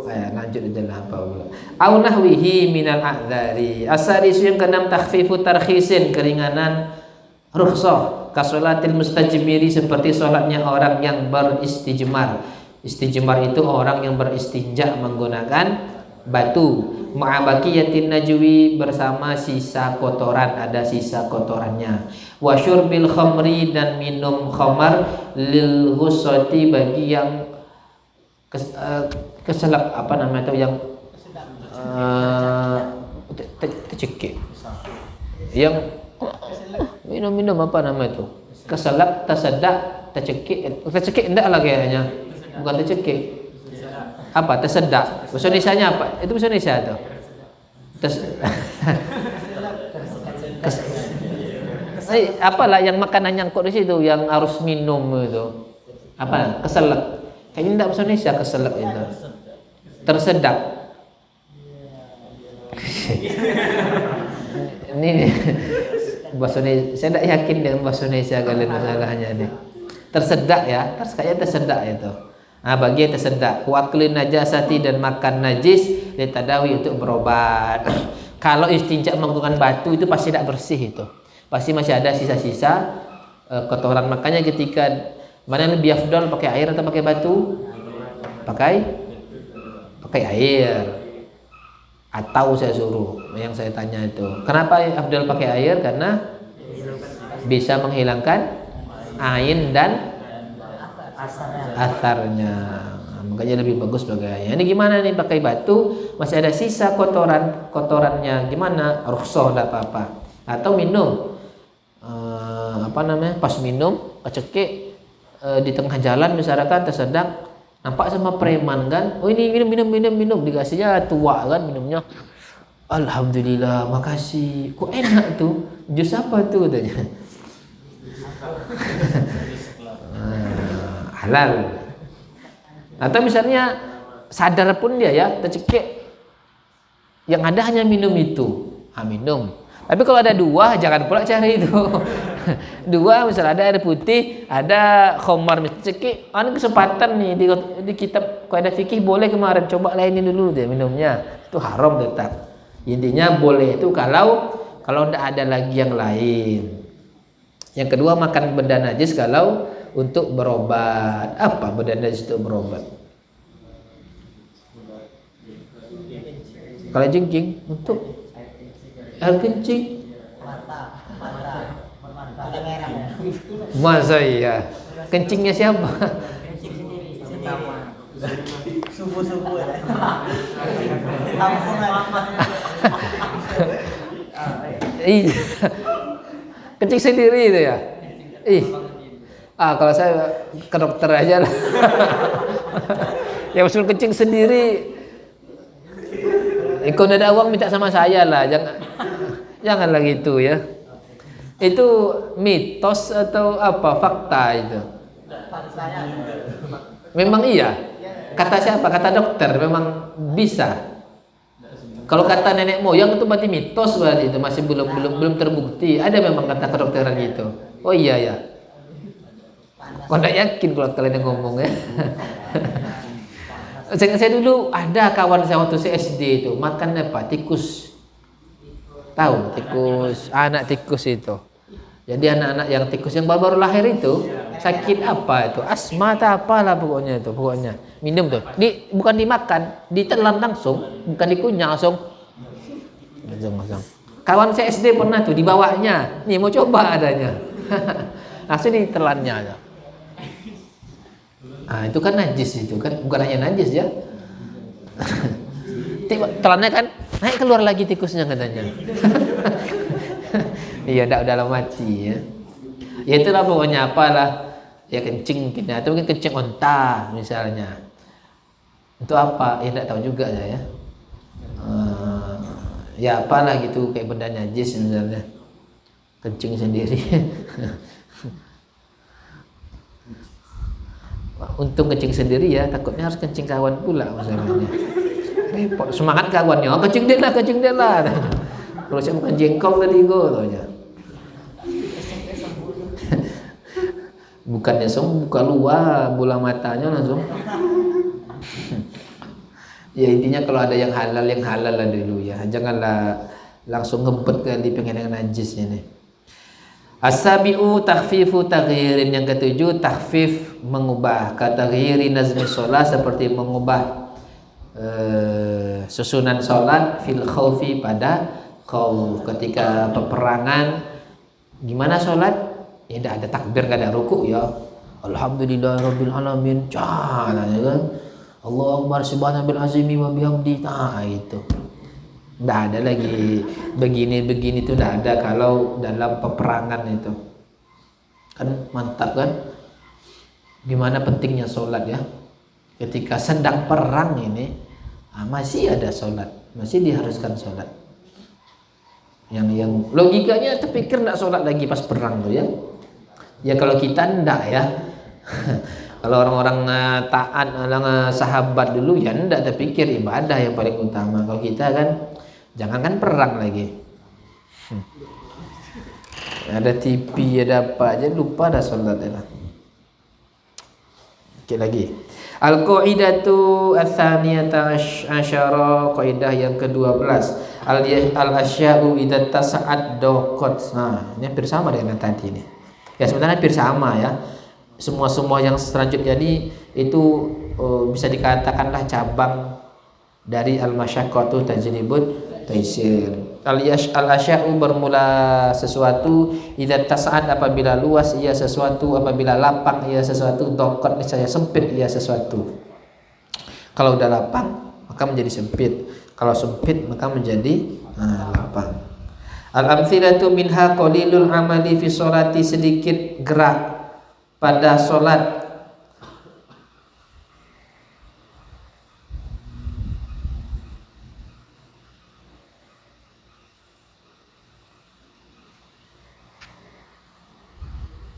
lanjut aja lah apa pula. Au nahwihi minal a'dzari. Asarisu yang keenam takhfifu tarkhisin, keringanan rukhsah. Kasolatil mustajmiri, seperti sholatnya orang yang beristijmar. Istijmar itu orang yang beristinja menggunakan batu. Ma'abaqiyatin najwi, bersama sisa kotoran, ada sisa kotorannya. Wa syurbil khamri, dan minum khamar, lil ghusati, bagi yang keselak, apa namanya itu, yang tercekik, yang minum apa nama itu, keselak, tersedak, tercekik enggak lah kayaknya, bukan tercekik, apa, tersedak, bahasa Indonesianya apa, itu bahasa Indonesia itu, apalah yang makanan nyangkut di situ, yang harus minum itu, apa, keselak, kayaknya enggak bahasa Indonesia keselak itu, tersedak. Ini bahasa Indonesia, saya tidak yakin dengan bahasa Indonesia kalian masalahnya nih. Tersedak ya, kayaknya tersedak itu. Nah, bagi yang tersedak, waklin najasati, dan makan najis, litadawi, untuk berobat. Kalau istinja menggunakan batu itu pasti tidak bersih itu. Pasti masih ada sisa-sisa kotoran. Makanya ketika mana lebih afdal, pakai air atau pakai batu? Pakai air. Atau saya suruh, yang saya tanya itu, kenapa afdal pakai air? Karena bisa menghilangkan ain dan asarnya. Makanya lebih bagus pakai air. Ini gimana nih pakai batu, masih ada sisa kotorannya, gimana? Rukhsah, enggak apa-apa. Atau minum, pas minum kecekik di tengah jalan misalkan, tersedak, nampak sama preman kan, oh ini minum, dikasihnya tua kan minumnya, alhamdulillah, makasih, kok enak tuh, jus apa tuh katanya. Halal. Atau misalnya sadar pun dia ya, tercekik, yang ada hanya minum itu, minum. Tapi kalau ada dua, jangan pula cari itu. Dua, misalnya ada air putih, ada khamar, cekik, ada kesempatan nih di kitab kaidah fikih boleh kemarin, coba lainin dulu deh minumnya. Itu haram tetap. Intinya boleh itu kalau tidak ada lagi yang lain. Yang kedua, makan benda najis kalau untuk berobat. Apa benda najis untuk berobat? Kalau jengking untuk air kencing. Masa iya? Kencingnya siapa? Subuh-subuh. Kencing sendiri itu ya? Kalau saya ke dokter aja lah. Yang suruh kencing sendiri, kalau ada uang minta sama saya lah, janganlah gitu ya. Itu mitos atau apa, fakta itu? Memang iya. Kata siapa? Kata dokter, memang bisa. Kalau kata nenek moyang itu berarti mitos, berarti itu masih belum terbukti. Ada memang kata kedokteran gitu. Oh iya ya. Kok enggak yakin kalau kalian yang ngomong ya. Saya dulu ada kawan saya waktu saya SD itu makan apa? Tikus. Tahu tikus, anak tikus itu. Jadi anak-anak yang tikus yang baru lahir itu sakit apa itu? Asma atau apalah pokoknya itu, pokoknya. Minum tuh. Bukan dimakan, ditelan langsung, bukan dikunyah langsung. Kawan saya SD pernah tuh dibawanya. Nih mau coba adanya. Langsung ditelannya aja. Itu kan najis itu kan, bukan hanya najis ya. Telannya kan naik keluar lagi tikusnya katanya. Iya, udah mati ya. Ya itulah pokoknya apalah. Ya kencing kita atau mungkin kencing onta misalnya. Itu apa? Ya tidak tahu juga saya ya. Ya apalah gitu kayak benda najis misalnya. Kencing sendiri. Untung kencing sendiri ya, takutnya harus kencing kawan pula misalnya. Repot, semangat kawannya, kencing dia lah. Kalau saya makan jengkol tadi aja. Bukannya buka luar bola matanya langsung. Ya intinya kalau ada yang halal lah dulu ya. Janganlah langsung ngebet ke di pengen yang najisnya nih. As-sabi'u takhfifu taghyirin, yang ketujuh takhfif mengubah, kataghiri nazmi sholat seperti mengubah susunan sholat fil khawfi pada khauf, ketika peperangan. Gimana sholat? Ya tidak ada takbir, tidak ada ruku ya. Alhamdulillahirabbil alamin. Jangan ya kan. Allahu akbar subhanallahi azimi wa bihamdi. Itu. Tidak ada lagi begini-begini itu, tidak ada kalau dalam peperangan itu. Kan mantap kan? Gimana pentingnya sholat ya? Ketika sedang perang ini masih ada sholat, masih diharuskan sholat. Yang logikanya terpikir tidak sholat lagi pas perang tuh ya. Ya kalau kita tidak ya. Kalau orang-orang taat, orang sahabat dulu ya tidak terpikir ibadah yang paling utama. Kalau kita kan jangankan perang lagi. Ada TV, ada apa aja lupa dah sholat ya. Oke lagi. Al-qaidatu ats-tsaniyata asyara, kaidah yang ke-12. Al-asya'u idza tasa'ad daqat. Nah, ini hampir sama dengan yang tadi ini. Ya sebenarnya hampir sama ya. Semua yang selanjutnya ini itu bisa dikatakanlah cabang dari al-masyaqqatu tajribut taisir. Al-asya'u bermula sesuatu, idza tas'ad apabila luas ia sesuatu, apabila lapang ia sesuatu, daqat niscaya sempit ia sesuatu. Kalau udah lapang maka menjadi sempit, kalau sempit maka menjadi lapang. Al-amthilatu minha qalilul amali fi sholati, sedikit gerak pada sholat.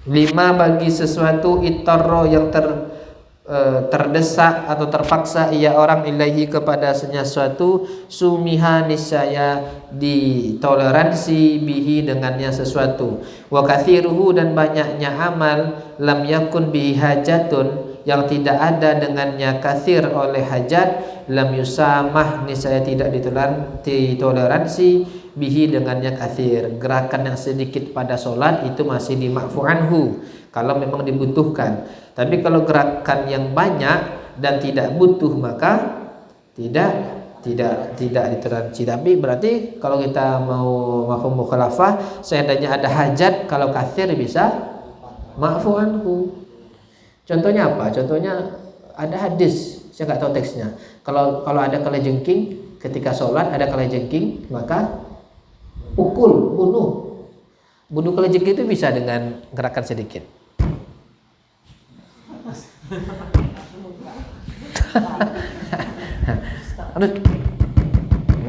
Lima, bagi sesuatu itarro yang terdesak atau terpaksa ia orang ilahi kepada sesuatu, sumiha niscaya ditoleransi bihi dengannya sesuatu, wa kathiruhu dan banyaknya amal, lam yakun bihi hajatun yang tidak ada dengannya kathir oleh hajat, lam yusamah niscaya tidak ditoleransi bihi dengannya kathir. Gerakan yang sedikit pada solat itu masih dimakfu anhu kalau memang dibutuhkan. Tapi kalau gerakan yang banyak dan tidak butuh maka tidak ditoleransi. Tapi berarti kalau kita mau mafhum mukhalafah, seandainya ada hajat, kalau kathir bisa makfu anhu. Contohnya apa? Contohnya ada hadis, saya nggak tahu teksnya. Kalau ada kalajengking ketika sholat, ada kalajengking maka pukul, bunuh kalajengking itu bisa dengan gerakan sedikit.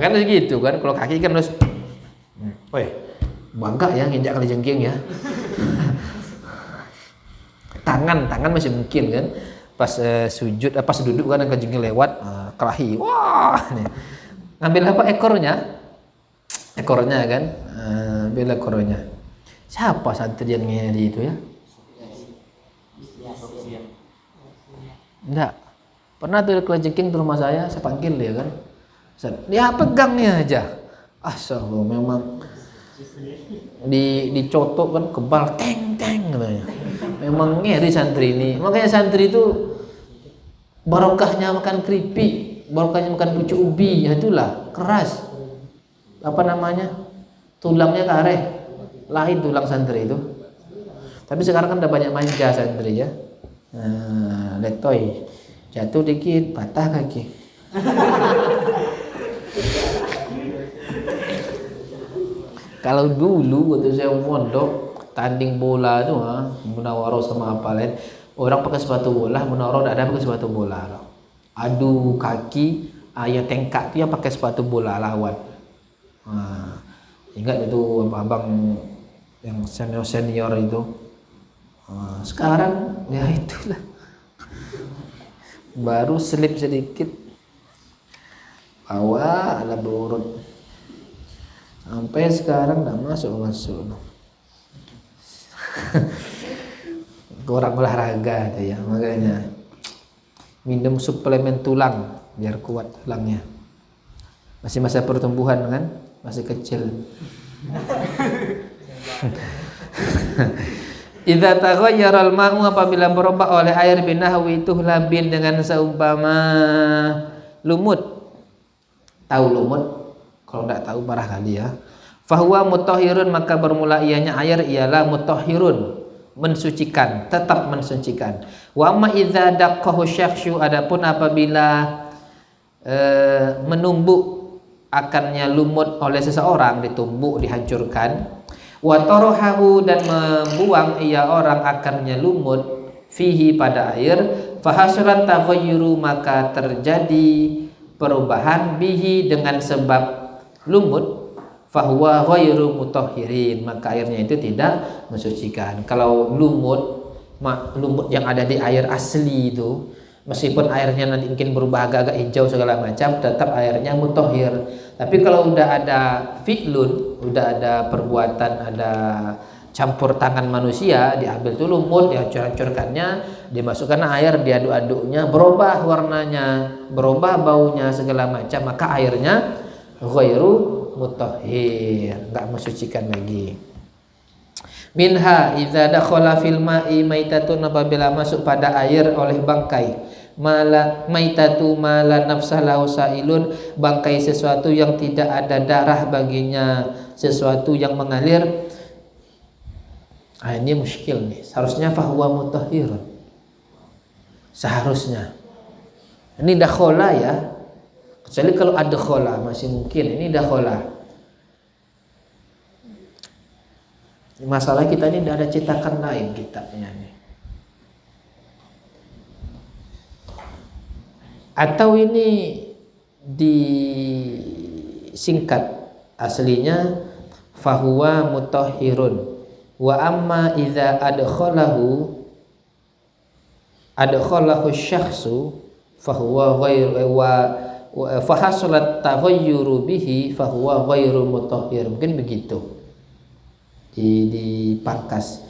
Kan gitu kan, kalau kaki kan harus, woi bangga ya nginjak kalajengking ya. Tangan masih mungkin kan, pas sujud, pas duduk kan kalajengking lewat, kelahi, wah nih. Ngambil apa ekornya kan, ambil ekornya. Siapa santri yang ngeri itu ya? Enggak. Pernah tuh kelajengking di rumah saya panggil dia kan. Dia pegangnya aja. Astagfirullah, memang dicotok kan kebal teng katanya. Memang ngeri santri ini. Makanya santri itu barokahnya makan keripik, barokahnya makan pucuk ubi, ya itulah keras. Apa namanya? Tulangnya karet. Lain tulang santri itu. Tapi sekarang kan udah banyak manja santri ya. Letoy jatuh dikit patah kaki. Kalau dulu waktu saya mondok tanding bola tuh Munawarah sama apa lain, orang pakai sepatu bola, Munawarah tidak ada pakai sepatu bola. Adu kaki, yang tengkak tuh yang pakai sepatu bola lawan. Ingat itu abang yang senior itu. Sekarang ya itulah, baru selip sedikit bawa ala berurut sampai sekarang nggak masuk kurang olahraga tuh ya. Makanya minum suplemen tulang biar kuat tulangnya. Masih masa pertumbuhan kan, masih kecil. Idza taghayyara al-ma'u, apabila berubah oleh air binahwi tuhlabin dengan seumpama lumut. Tahu lumut? Kalau enggak tahu parah kali ya. Fahuwa mutahhirun, maka bermula ianya air ialah mutahhirun, mensucikan, tetap mensucikan. Wa amma idza daqqahu syakhsyu, adapun apabila menumbuk akannya lumut oleh seseorang, ditumbuk, dihancurkan. Wa tarahahu, dan membuang ia orang akannya lumut, fihi pada air, fahasulat taghayyuru, maka terjadi perubahan, bihi dengan sebab lumut, fahuwa ghairu mutahhirin, maka airnya itu tidak mensucikan. Kalau lumut yang ada di air asli itu, meskipun airnya nanti mungkin berubah agak-agak hijau segala macam, tetap airnya mutahhir. Tapi kalau udah ada fi'lun, udah ada perbuatan, ada campur tangan manusia, diambil tuh lumut, dihancur-hancurkannya, dimasukkan air, diaduk-aduknya, berubah warnanya, berubah baunya segala macam, maka airnya ghairu mutahhir, enggak mensucikan lagi. Minha idza dakhala fil ma'i maitatun, apabila masuk pada air oleh bangkai, maitatu mala nafsah lahu sailun, bangkai sesuatu yang tidak ada darah baginya, sesuatu yang mengalir. Ini muskil nih. Seharusnya fahuwa mutahhirun, seharusnya ini dakhala ya, kecuali kalau ada khola masih mungkin. Ini dakhala. Masalah kita ini tidak ada cetakan lain kitabnya nih. Atau ini disingkat aslinya fahuwa mutahhirun. Wa amma idza adkhalahu syakhsu fahuwa ghairu wa fahasulat taghayyuru bihi fahuwa ghairu mutahhir. Mungkin begitu dipangkas.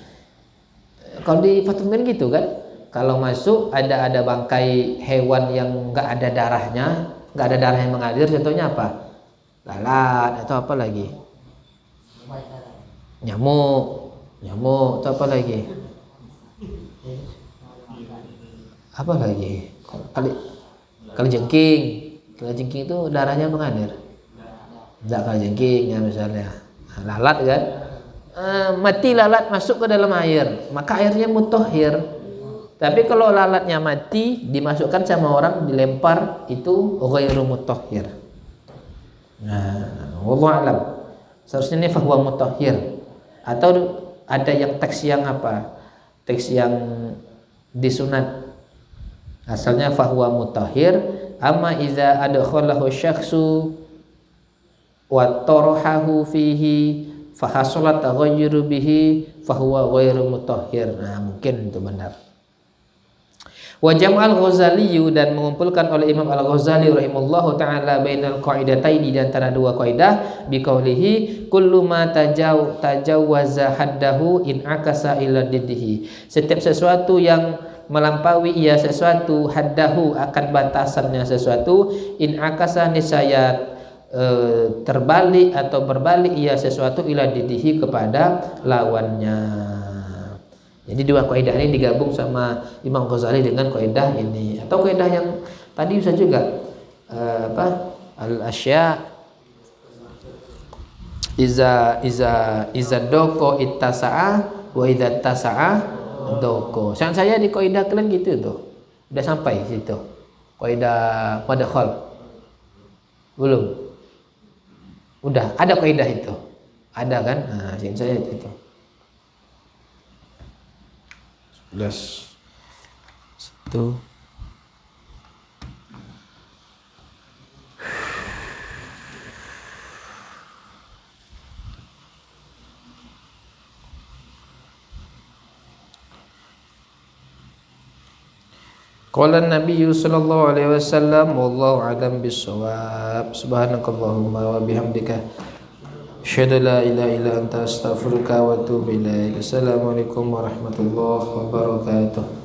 Kalau di Fathul Muin gitu kan, kalau masuk ada bangkai hewan yang enggak ada darahnya, enggak ada darah yang mengalir, contohnya apa? Lalat atau apa lagi? Nyamuk atau apa lagi? Apa lagi? Kalau jengking itu darahnya mengalir. Enggak, kalau jengking ya misalnya. Lalat kan? Mati lalat masuk ke dalam air, maka airnya mutahhir. Tapi kalau lalatnya mati dimasukkan sama orang, dilempar, itu ghairu mutahhir. Nah, wallahu alam. Seharusnya ini fahuwa mutahhir. Atau ada yang teks yang apa? Teks yang disunat. Asalnya fahuwa mutahhir, amma idza adkhalahu syakhsu wa tarahahu fihi fahasulat taghayyuru bihi fahuwa ghairu mutahhir. Nah, mungkin itu benar. Wa jam'al Ghazali, dan mengumpulkan oleh Imam Al-Ghazali rahimahullahu taala bainal qaidataini, di antara dua kaidah, biqaulihi kullu ma tajawwaza haddahu in akasa ila diddihi. Setiap sesuatu yang melampaui ia sesuatu, haddahu akan batasannya sesuatu, in akasa nisayat terbalik atau berbalik ia sesuatu, ila diddihi kepada lawannya. Jadi dua kaidah ini digabung sama Imam Ghazali dengan kaidah ini, atau kaidah yang tadi bisa juga al-asya iza doko ittasa'a wa idza tasa'a doko. Saya di kaidah kalian gitu tuh. Udah sampai situ. Kaidah madkhal. Belum. Udah ada kaidah itu. Ada kan? Nah, saya itu. 11 1 Qala an-nabiy sallallahu alaihi wasallam wallahu a'lam bis-shawab. Subhanakallahumma wa bihamdika asyhadu la ilaha illa anta astaghfiruka wa atubu ilaik. Assalamualaikum warahmatullahi wabarakatuh.